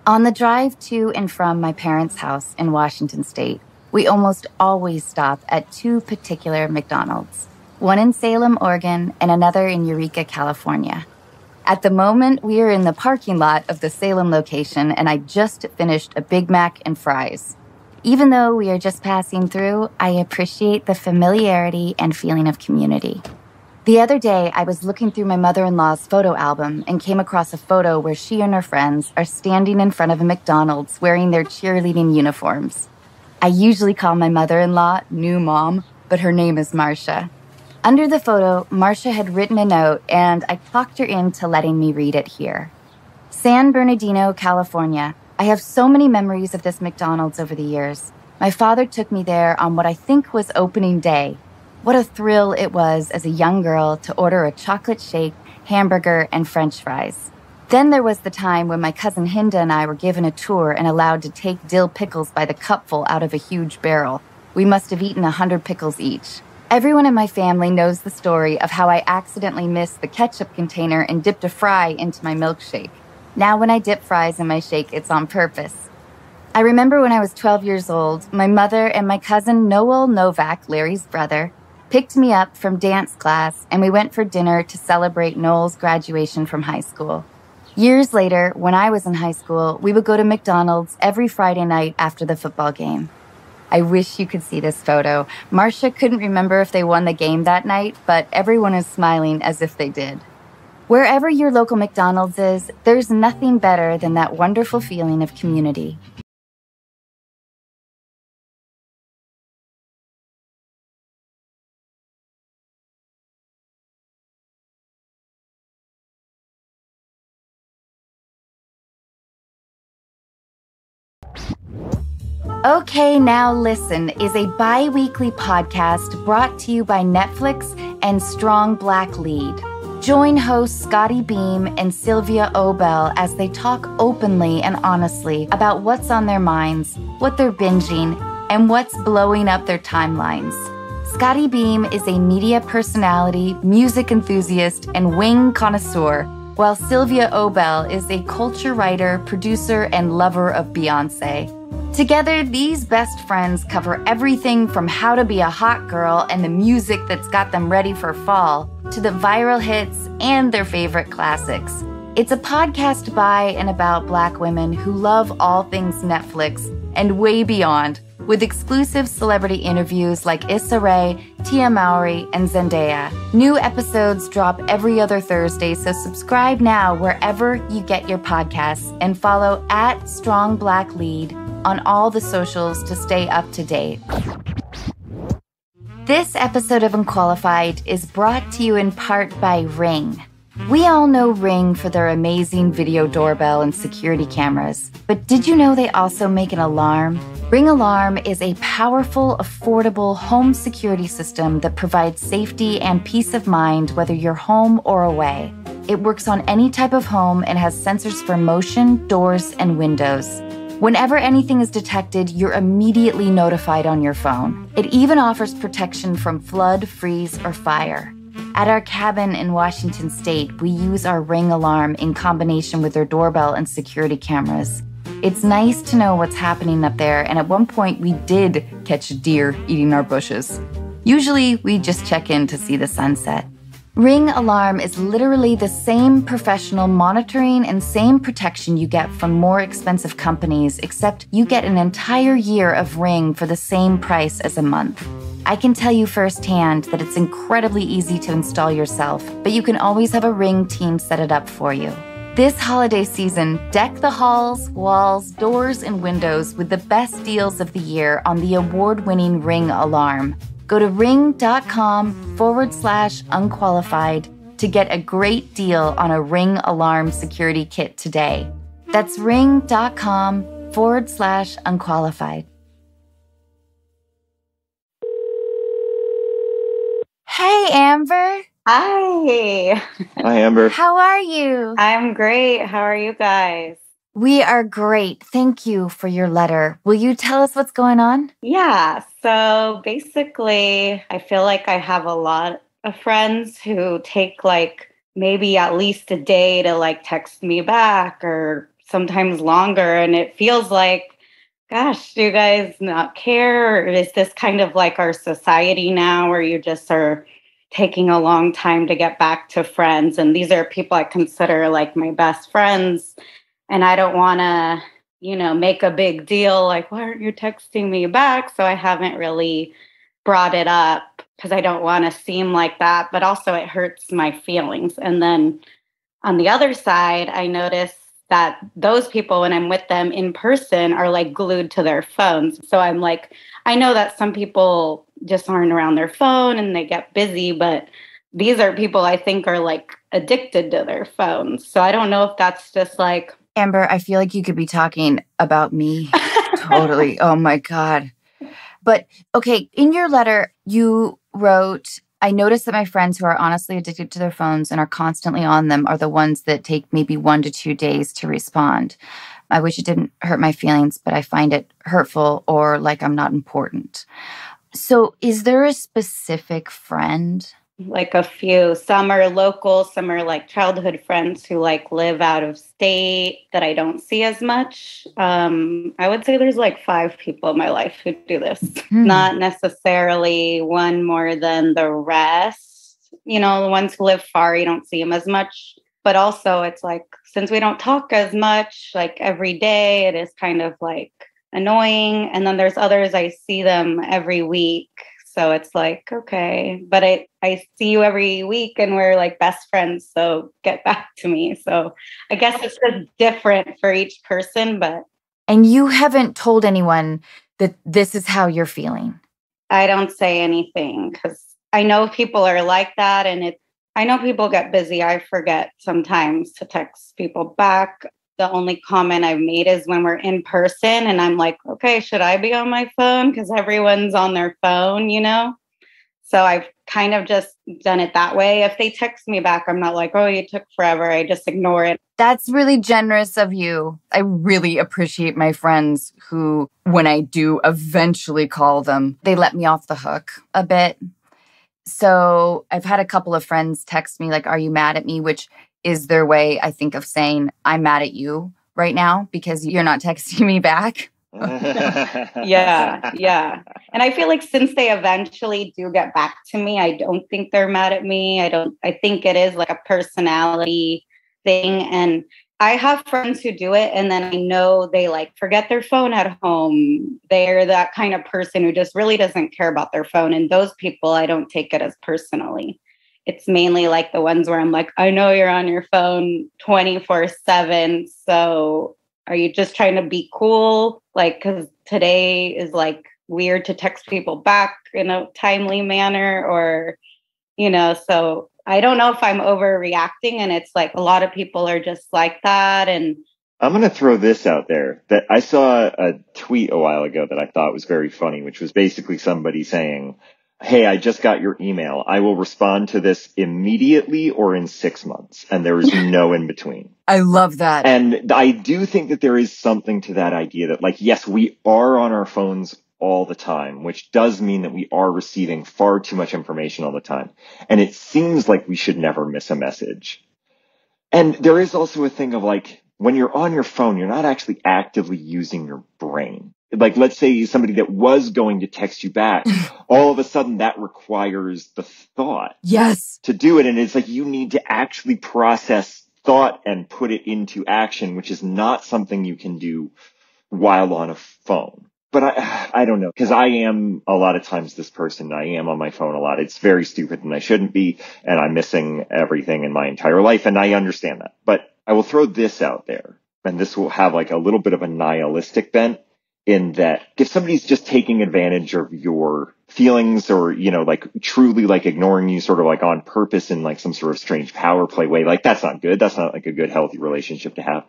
On the drive to and from my parents' house in Washington State, we almost always stop at two particular McDonald's, one in Salem, Oregon, and another in Eureka, California. At the moment, we are in the parking lot of the Salem location, and I just finished a Big Mac and fries. Even though we are just passing through, I appreciate the familiarity and feeling of community. The other day, I was looking through my mother-in-law's photo album and came across a photo where she and her friends are standing in front of a McDonald's wearing their cheerleading uniforms. I usually call my mother-in-law New Mom, but her name is Marcia. Under the photo, Marcia had written a note, and I talked her into letting me read it here. San Bernardino, California. I have so many memories of this McDonald's over the years. My father took me there on what I think was opening day. What a thrill it was as a young girl to order a chocolate shake, hamburger, and French fries. Then there was the time when my cousin Hinda and I were given a tour and allowed to take dill pickles by the cupful out of a huge barrel. We must have eaten 100 pickles each. Everyone in my family knows the story of how I accidentally missed the ketchup container and dipped a fry into my milkshake. Now when I dip fries in my shake, it's on purpose. I remember when I was 12 years old, my mother and my cousin Noel Novak, Larry's brother, picked me up from dance class, and we went for dinner to celebrate Noel's graduation from high school. Years later, when I was in high school, we would go to McDonald's every Friday night after the football game. I wish you could see this photo. Marcia couldn't remember if they won the game that night, but everyone is smiling as if they did. Wherever your local McDonald's is, there's nothing better than that wonderful feeling of community. Okay, Now Listen is a bi-weekly podcast brought to you by Netflix and Strong Black Lead. Join hosts Scotty Beam and Sylvia Obel as they talk openly and honestly about what's on their minds, what they're binging, and what's blowing up their timelines. Scotty Beam is a media personality, music enthusiast, and wing connoisseur, while Sylvia Obel is a culture writer, producer, and lover of Beyoncé. Together, these best friends cover everything from how to be a hot girl and the music that's got them ready for fall, to the viral hits and their favorite classics. It's a podcast by and about Black women who love all things Netflix and way beyond, with exclusive celebrity interviews like Issa Rae, Tia Mowry, and Zendaya. New episodes drop every other Thursday, so subscribe now wherever you get your podcasts and follow @StrongBlackLead on all the socials to stay up to date. This episode of Unqualified is brought to you in part by Ring. We all know Ring for their amazing video doorbell and security cameras, but did you know they also make an alarm? Ring Alarm is a powerful, affordable home security system that provides safety and peace of mind whether you're home or away. It works on any type of home and has sensors for motion, doors, and windows. Whenever anything is detected, you're immediately notified on your phone. It even offers protection from flood, freeze, or fire. At our cabin in Washington State, we use our Ring alarm in combination with their doorbell and security cameras. It's nice to know what's happening up there, and at one point we did catch a deer eating our bushes. Usually, we just check in to see the sunset. Ring Alarm is literally the same professional monitoring and same protection you get from more expensive companies, except you get an entire year of Ring for the same price as a month. I can tell you firsthand that it's incredibly easy to install yourself, but you can always have a Ring team set it up for you. This holiday season, deck the halls, walls, doors, and windows with the best deals of the year on the award-winning Ring Alarm. Go to ring.com/unqualified to get a great deal on a Ring Alarm security kit today. That's ring.com/unqualified. Hey, Amber. Hi. Hi, Amber. How are you? I'm great. How are you guys? We are great. Thank you for your letter. Will you tell us what's going on? Yeah. So basically, I feel like I have a lot of friends who take like maybe at least a day to like text me back or sometimes longer. And it feels like, gosh, do you guys not care? Or is this kind of like our society now where you just are taking a long time to get back to friends? And these are people I consider like my best friends. And I don't want to, make a big deal like, why aren't you texting me back? So I haven't really brought it up because I don't want to seem like that. But also it hurts my feelings. And then on the other side, I notice that those people, when I'm with them in person, are like glued to their phones. So I'm like, I know that some people just aren't around their phone and they get busy, but these are people I think are like addicted to their phones. So I don't know if that's just like, Amber, I feel like you could be talking about me. Totally. Oh my God. But okay, in your letter, you wrote, I noticed that my friends who are honestly addicted to their phones and are constantly on them are the ones that take maybe 1 to 2 days to respond. I wish it didn't hurt my feelings, but I find it hurtful or like I'm not important. So is there a specific friend like a few. Some are local, some are like childhood friends who like live out of state that I don't see as much. I would say there's like 5 people in my life who do this. Not necessarily one more than the rest. You know, the ones who live far, you don't see them as much. But also it's like, since we don't talk as much, like every day, it is kind of like annoying. And then there's others, I see them every week. So it's like, okay, but I see you every week and we're like best friends. So get back to me. So I guess it's just different for each person, but. And you haven't told anyone that this is how you're feeling? I don't say anything because I know people are like that. And I know people get busy. I forget sometimes to text people back. The only comment I've made is when we're in person and I'm like, okay, should I be on my phone? Because everyone's on their phone, you know? So I've kind of just done it that way. If they text me back, I'm not like, oh, you took forever. I just ignore it. That's really generous of you. I really appreciate my friends who, when I do eventually call them, they let me off the hook a bit. So I've had a couple of friends text me like, are you mad at me? Which is their way, I think, of saying, I'm mad at you right now because you're not texting me back. Yeah. And I feel like since they eventually do get back to me, I don't think they're mad at me. I think it is like a personality thing. And I have friends who do it and then I know they like forget their phone at home. They're that kind of person who just really doesn't care about their phone. And those people, I don't take it as personally. It's mainly like the ones where I'm like, I know you're on your phone 24/7. So are you just trying to be cool? Like, because today is like weird to text people back in a timely manner or, you know, so I don't know if I'm overreacting and it's like a lot of people are just like that. And I'm going to throw this out there that I saw a tweet a while ago that I thought was very funny, which was basically somebody saying, hey, I just got your email. I will respond to this immediately or in 6 months. And there is no in between. I love that. And I do think that there is something to that idea that, like, yes, we are on our phones all the time, which does mean that we are receiving far too much information all the time. And it seems like we should never miss a message. And there is also a thing of like, when you're on your phone, you're not actually actively using your brain. Like, let's say somebody that was going to text you back, all of a sudden that requires the thought to do it. And it's like, you need to actually process thought and put it into action, which is not something you can do while on a phone. But I don't know, because I am a lot of times this person. I am on my phone a lot. It's very stupid and I shouldn't be. And I'm missing everything in my entire life. And I understand that. But I will throw this out there. And this will have like a little bit of a nihilistic bent in that if somebody's just taking advantage of your feelings or, you know, like truly like ignoring you sort of like on purpose in like some sort of strange power play way, like that's not good. That's not like a good, healthy relationship to have.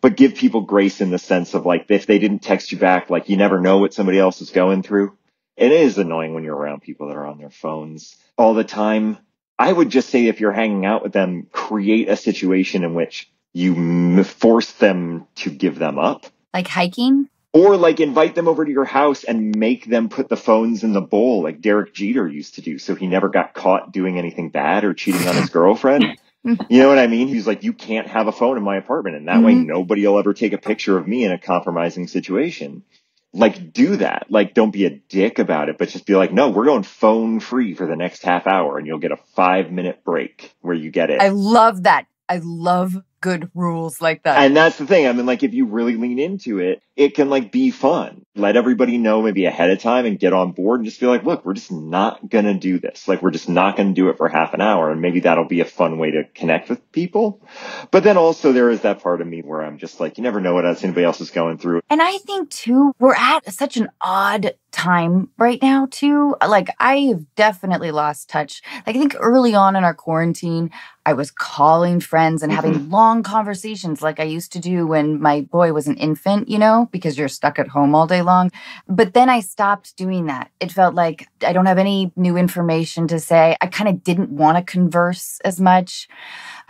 But give people grace in the sense of like, if they didn't text you back, like you never know what somebody else is going through. It is annoying when you're around people that are on their phones all the time. I would just say if you're hanging out with them, create a situation in which you force them to give them up. Like hiking? Or like invite them over to your house and make them put the phones in the bowl like Derek Jeter used to do so he never got caught doing anything bad or cheating on his girlfriend. You know what I mean? He's like, you can't have a phone in my apartment. And that way nobody will ever take a picture of me in a compromising situation. Like, do that. Like, don't be a dick about it, but just be like, no, we're going phone free for the next half hour and you'll get a 5-minute break where you get it. I love that. I love good rules like that. And that's the thing. I mean, like, if you really lean into it, it can like be fun. Let everybody know maybe ahead of time and get on board and just be like, look, we're just not going to do this. Like, we're just not going to do it for half an hour. And maybe that'll be a fun way to connect with people. But then also there is that part of me where I'm just like, you never know what else anybody else is going through. And I think too, we're at such an odd time right now too. Like, I've definitely lost touch. Like, I think early on in our quarantine, I was calling friends and having long conversations like I used to do when my boy was an infant, you know, because you're stuck at home all day long. But then I stopped doing that. It felt like I don't have any new information to say. I kind of didn't want to converse as much.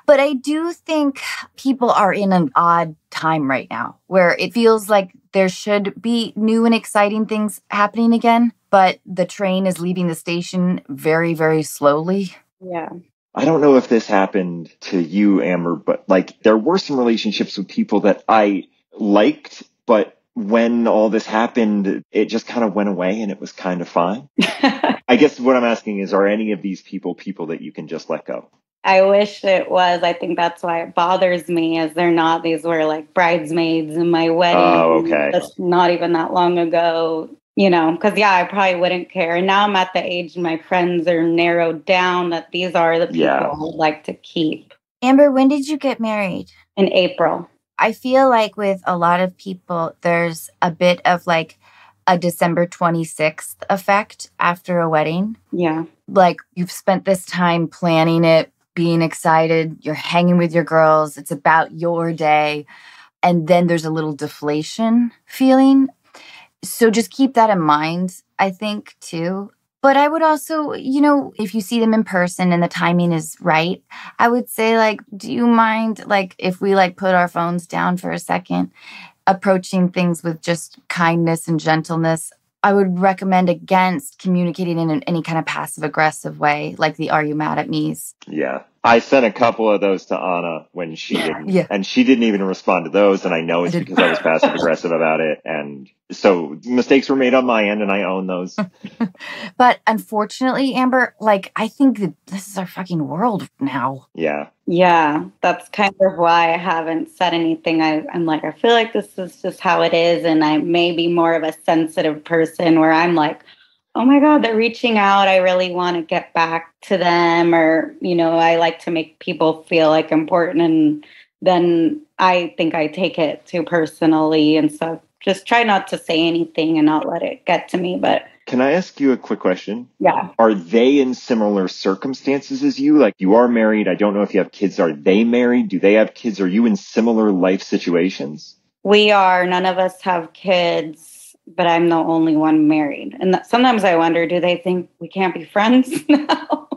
But I do think people are in an odd time right now where it feels like there should be new and exciting things happening again, but the train is leaving the station very, very slowly. Yeah. I don't know if this happened to you, Amber, but like there were some relationships with people that I liked, but when all this happened, it just kind of went away and it was kind of fine. I guess what I'm asking is, are any of these people that you can just let go? I wish it was. I think that's why it bothers me, is they're not. These were like bridesmaids in my wedding. Oh, okay. That's not even that long ago, because I probably wouldn't care. And now I'm at the age my friends are narrowed down that these are the people Yeah. I would like to keep. Amber, when did you get married? In April. I feel like with a lot of people, there's a bit of like a December 26th effect after a wedding. Yeah. Like you've spent this time planning it, being excited, you're hanging with your girls, it's about your day, and then there's a little deflation feeling. So just keep that in mind, I think, too. But I would also, if you see them in person and the timing is right, I would say, like, do you mind, like, if we, like, put our phones down for a second, approaching things with just kindness and gentleness? I would recommend against communicating in any kind of passive-aggressive way, like the "are you mad at me's." Yeah. I sent a couple of those to Anna when she didn't. Yeah. And she didn't even respond to those. And I know it's because I was passive aggressive about it. And so mistakes were made on my end and I own those. But unfortunately, Amber, like, I think that this is our fucking world now. Yeah. Yeah, that's kind of why I haven't said anything. I'm like, I feel like this is just how it is. And I may be more of a sensitive person where I'm like, oh my God, they're reaching out. I really want to get back to them. Or, I like to make people feel like important. And then I think I take it too personally. And so just try not to say anything and not let it get to me. But can I ask you a quick question? Yeah. Are they in similar circumstances as you? Like, you are married. I don't know if you have kids. Are they married? Do they have kids? Are you in similar life situations? We are. None of us have kids, but I'm the only one married. And sometimes I wonder, do they think we can't be friends now?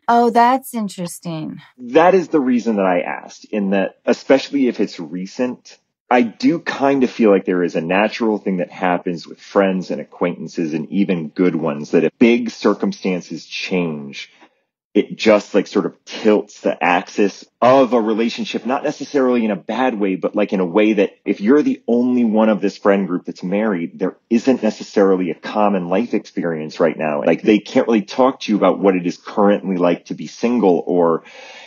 Oh, that's interesting. That is the reason that I asked, in that, especially if it's recent, I do kind of feel like there is a natural thing that happens with friends and acquaintances and even good ones, that if big circumstances change, it just like sort of tilts the axis of a relationship, not necessarily in a bad way, but like in a way that if you're the only one of this friend group that's married, there isn't necessarily a common life experience right now. Like they can't really talk to you about what it is currently like to be single, or,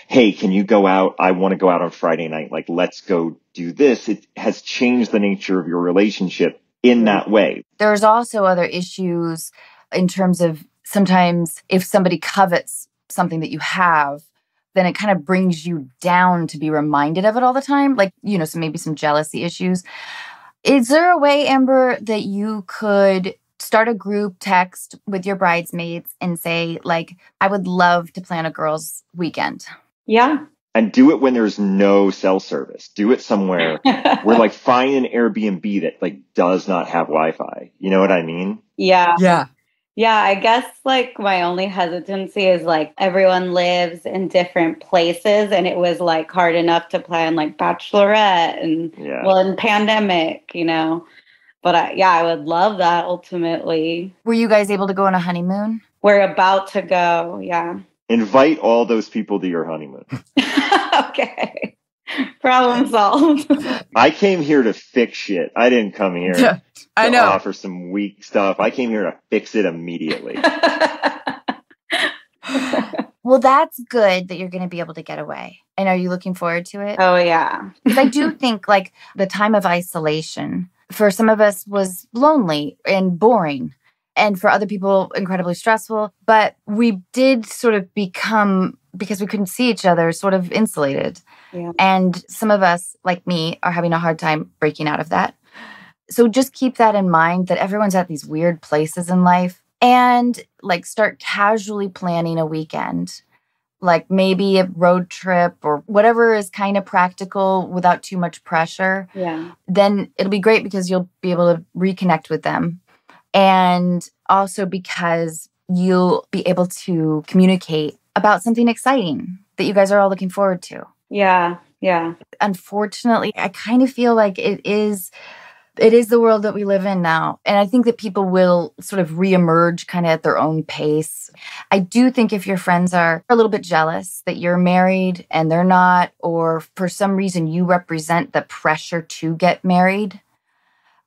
hey, can you go out? I want to go out on Friday night. Like, let's go do this. It has changed the nature of your relationship in that way. There's also other issues in terms of sometimes if somebody covets something that you have, then it kind of brings you down to be reminded of it all the time. Like, so maybe some jealousy issues. Is there a way, Amber, that you could start a group text with your bridesmaids and say, like, I would love to plan a girls' weekend? Yeah. And do it when there's no cell service. Do it somewhere where, like, find an Airbnb that like does not have Wi-Fi. You know what I mean? Yeah. Yeah. Yeah, I guess like my only hesitancy is like everyone lives in different places, and it was like hard enough to plan like bachelorette and in pandemic, But I would love that ultimately. Were you guys able to go on a honeymoon? We're about to go, yeah. Invite all those people to your honeymoon. Okay. Problem solved. I came here to fix shit. I didn't come here to offer some weak stuff. I came here to fix it immediately. Well, that's good that you're going to be able to get away. And are you looking forward to it? Oh, yeah. Because I do think like the time of isolation for some of us was lonely and boring. And for other people, incredibly stressful. But we did sort of become, because we couldn't see each other, sort of insulated. Yeah. And some of us, like me, are having a hard time breaking out of that. So just keep that in mind, that everyone's at these weird places in life. And like start casually planning a weekend. Like maybe a road trip or whatever is kind of practical without too much pressure. Yeah. Then it'll be great because you'll be able to reconnect with them. And also because you'll be able to communicate about something exciting that you guys are all looking forward to. Yeah, yeah. Unfortunately, I kind of feel like it is It is the world that we live in now. And I think that people will sort of reemerge kind of at their own pace. I do think if your friends are a little bit jealous that you're married and they're not, or for some reason you represent the pressure to get married,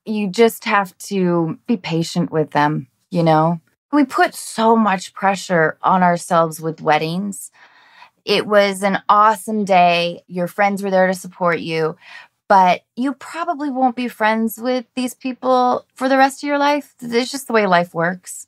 you just have to be patient with them, you know? We put so much pressure on ourselves with weddings. It was an awesome day. Your friends were there to support you. But you probably won't be friends with these people for the rest of your life. It's just the way life works.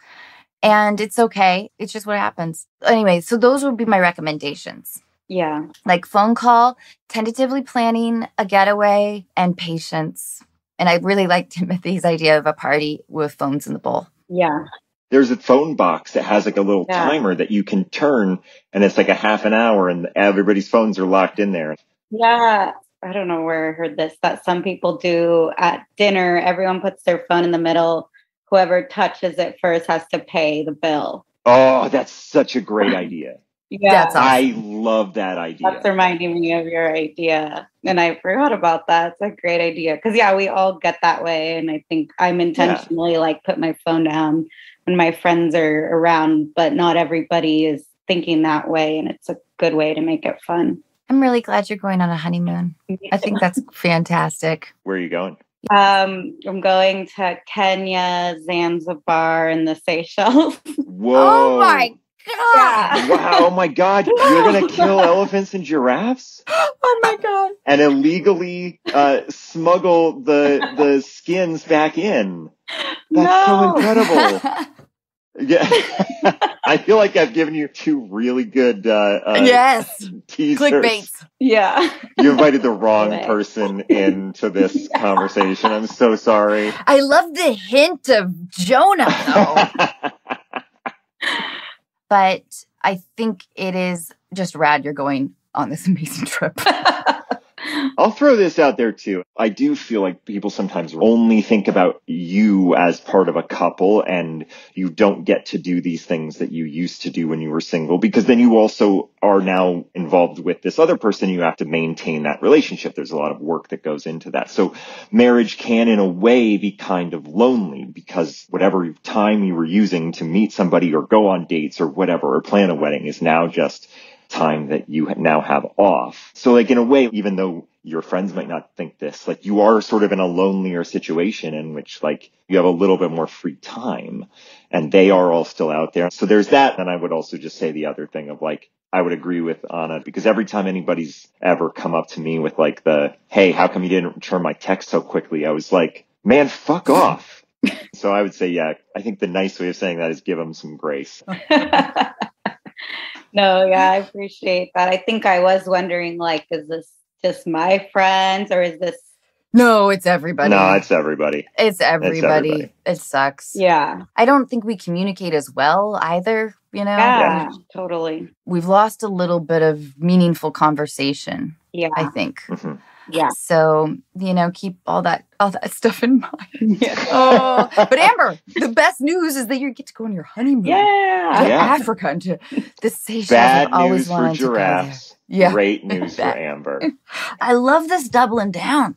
And it's okay. It's just what happens. Anyway, so those would be my recommendations. Yeah. Like phone call, tentatively planning a getaway, and patience. And I really like Timothy's idea of a party with phones in the bowl. Yeah. There's a phone box that has like a little timer that you can turn, and it's like a half an hour, and everybody's phones are locked in there. Yeah. I don't know where I heard this, that some people do at dinner. Everyone puts their phone in the middle. Whoever touches it first has to pay the bill. Oh, that's such a great idea. Yeah. That's awesome. I love that idea. That's reminding me of your idea. And I forgot about that. It's a great idea. Because, yeah, we all get that way. And I think I'm intentionally like put my phone down when my friends are around, but not everybody is thinking that way. And it's a good way to make it fun. I'm really glad you're going on a honeymoon. I think that's fantastic. Where are you going? I'm going to Kenya, Zanzibar, and the Seychelles. Whoa. Oh my God. Wow. Oh my God. You're going to kill elephants and giraffes? Oh my God. And illegally smuggle the skins back in. That's so incredible. Yeah. I feel like I've given you two really good yes. teasers. Clickbaits. Yeah. You invited the wrong person into this conversation. I'm so sorry. I love the hint of Jonah, though. But I think it is just rad you're going on this amazing trip. I'll throw this out there too. I do feel like people sometimes only think about you as part of a couple, and you don't get to do these things that you used to do when you were single, because then you also are now involved with this other person. You have to maintain that relationship. There's a lot of work that goes into that. So marriage can, in a way, be kind of lonely, because whatever time you were using to meet somebody or go on dates or whatever, or plan a wedding, is now just time that you now have off. So like in a way, even though your friends might not think this, like you are sort of in a lonelier situation in which like you have a little bit more free time, and they are all still out there. So there's that. And I would also just say the other thing of like, I would agree with Anna, because every time anybody's ever come up to me with like hey, how come you didn't return my text so quickly? I was like, man, fuck off. So I would say, yeah, I think the nice way of saying that is give them some grace. No, yeah, I appreciate that. I think I was wondering, like, is this just my friends, or is this? No, it's everybody. No, it's everybody. It's everybody. It sucks. Yeah. I don't think we communicate as well either, you know? Yeah, totally. We've lost a little bit of meaningful conversation, I think. Mm-hmm. Yeah. So, you know, keep all that stuff in mind. Yeah. Oh, but Amber, the best news is that you get to go on your honeymoon. To Africa and to the Seychelles. Bad I've always news for wanted giraffes. To go there. Yeah. Great news for Amber. I love this doubling down.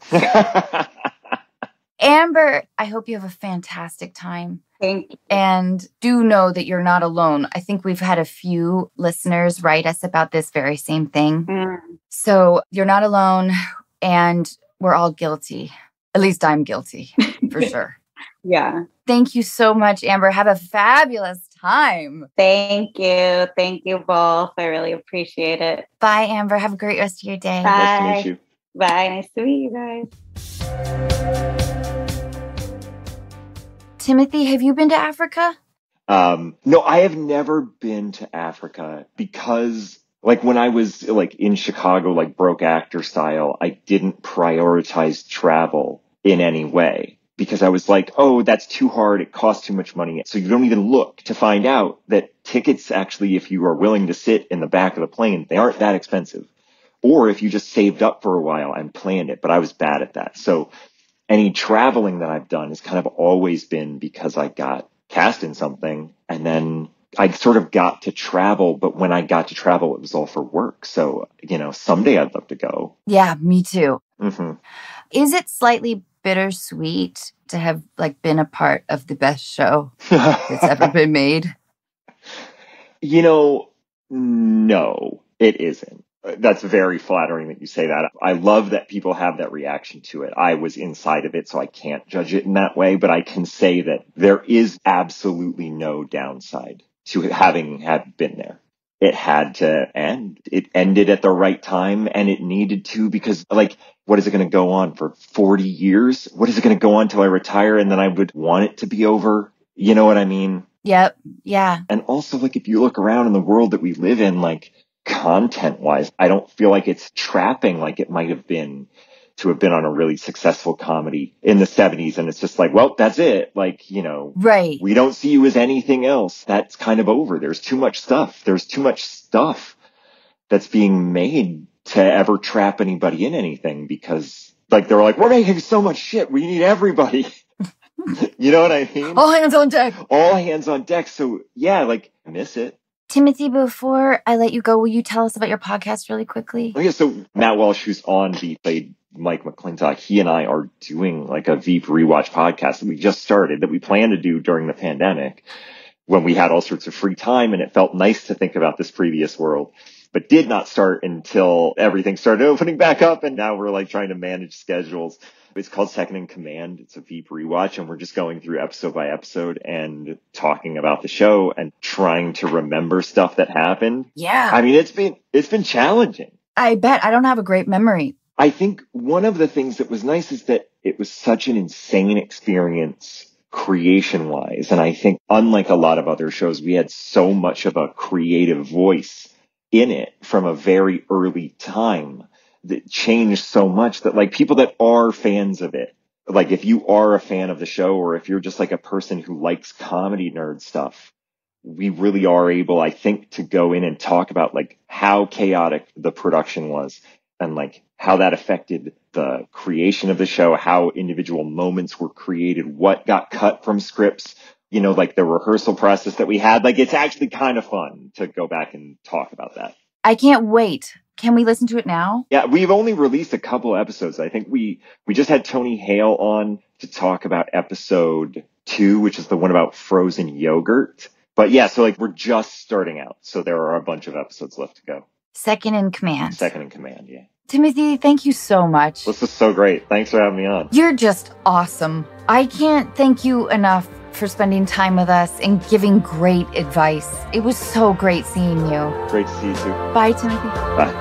Amber, I hope you have a fantastic time. Thank you. And do know that you're not alone. I think we've had a few listeners write us about this very same thing. So you're not alone, and we're all guilty. At least I'm guilty, for sure. Yeah. Thank you so much, Amber. Have a fabulous time. Thank you. Thank you both. I really appreciate it. Bye, Amber. Have a great rest of your day. Bye. Nice to meet you. Bye. Nice to meet you guys. Timothy, have you been to Africa? No, I have never been to Africa, because like when I was like in Chicago, like broke actor style, I didn't prioritize travel in any way, because I was like, oh, that's too hard. It costs too much money. So you don't even look to find out that tickets actually, if you are willing to sit in the back of the plane, they aren't that expensive. Or if you just saved up for a while and planned it, but I was bad at that. So any traveling that I've done has kind of always been because I got cast in something, and then I sort of got to travel. But when I got to travel, it was all for work. So, you know, someday I'd love to go. Yeah, me too. Mm-hmm. Is it slightly bittersweet to have like been a part of the best show that's ever been made? No, it isn't. That's very flattering that you say that. I love that people have that reaction to it. I was inside of it, so I can't judge it in that way, but I can say that there is absolutely no downside to having had been there. It had to end. It ended at the right time, and it needed to, because like, what is it going to go on for 40 years? What is it going to go on till I retire and then I would want it to be over? You know what I mean? Yep. Yeah. And also, like, if you look around in the world that we live in, like, content-wise, I don't feel like it's trapping like it might have been to have been on a really successful comedy in the 70s. And it's just like, well, that's it. Like, Right. we don't see you as anything else. That's kind of over. There's too much stuff. There's too much stuff that's being made to ever trap anybody in anything, because like, they're like, we're making so much shit. We need everybody. You know what I mean? All hands on deck. All hands on deck. So yeah, like, I miss it. Timothy, before I let you go, will you tell us about your podcast really quickly? Oh, yeah, so Matt Welsh, who's on Veep, played Mike McClintock. He and I are doing like a Veep rewatch podcast that we just started, that we plan to do during the pandemic when we had all sorts of free time, and it felt nice to think about this previous world, but did not start until everything started opening back up, and now we're like trying to manage schedules. It's called Second in Command. It's a Veep rewatch, and we're just going through episode by episode and talking about the show and trying to remember stuff that happened. Yeah. I mean, it's been challenging. I bet. I don't have a great memory. I think one of the things that was nice is that it was such an insane experience creation-wise. And I think unlike a lot of other shows, we had so much of a creative voice in it from a very early time that changed so much that like people that are fans of it, like if you are a fan of the show, or if you're just like a person who likes comedy nerd stuff, we really are able, I think, to go in and talk about like how chaotic the production was and like how that affected the creation of the show, how individual moments were created, what got cut from scripts, like the rehearsal process that we had. Like, it's actually kind of fun to go back and talk about that. I can't wait. Can we listen to it now? Yeah, we've only released a couple episodes. I think we just had Tony Hale on to talk about episode 2, which is the one about frozen yogurt. But yeah, so like we're just starting out. So there are a bunch of episodes left to go. Second in Command. Second in Command, yeah. Timothy, thank you so much. This is so great. Thanks for having me on. You're just awesome. I can't thank you enough for spending time with us and giving great advice. It was so great seeing you. Great to see you too. Bye, Timothy. Bye.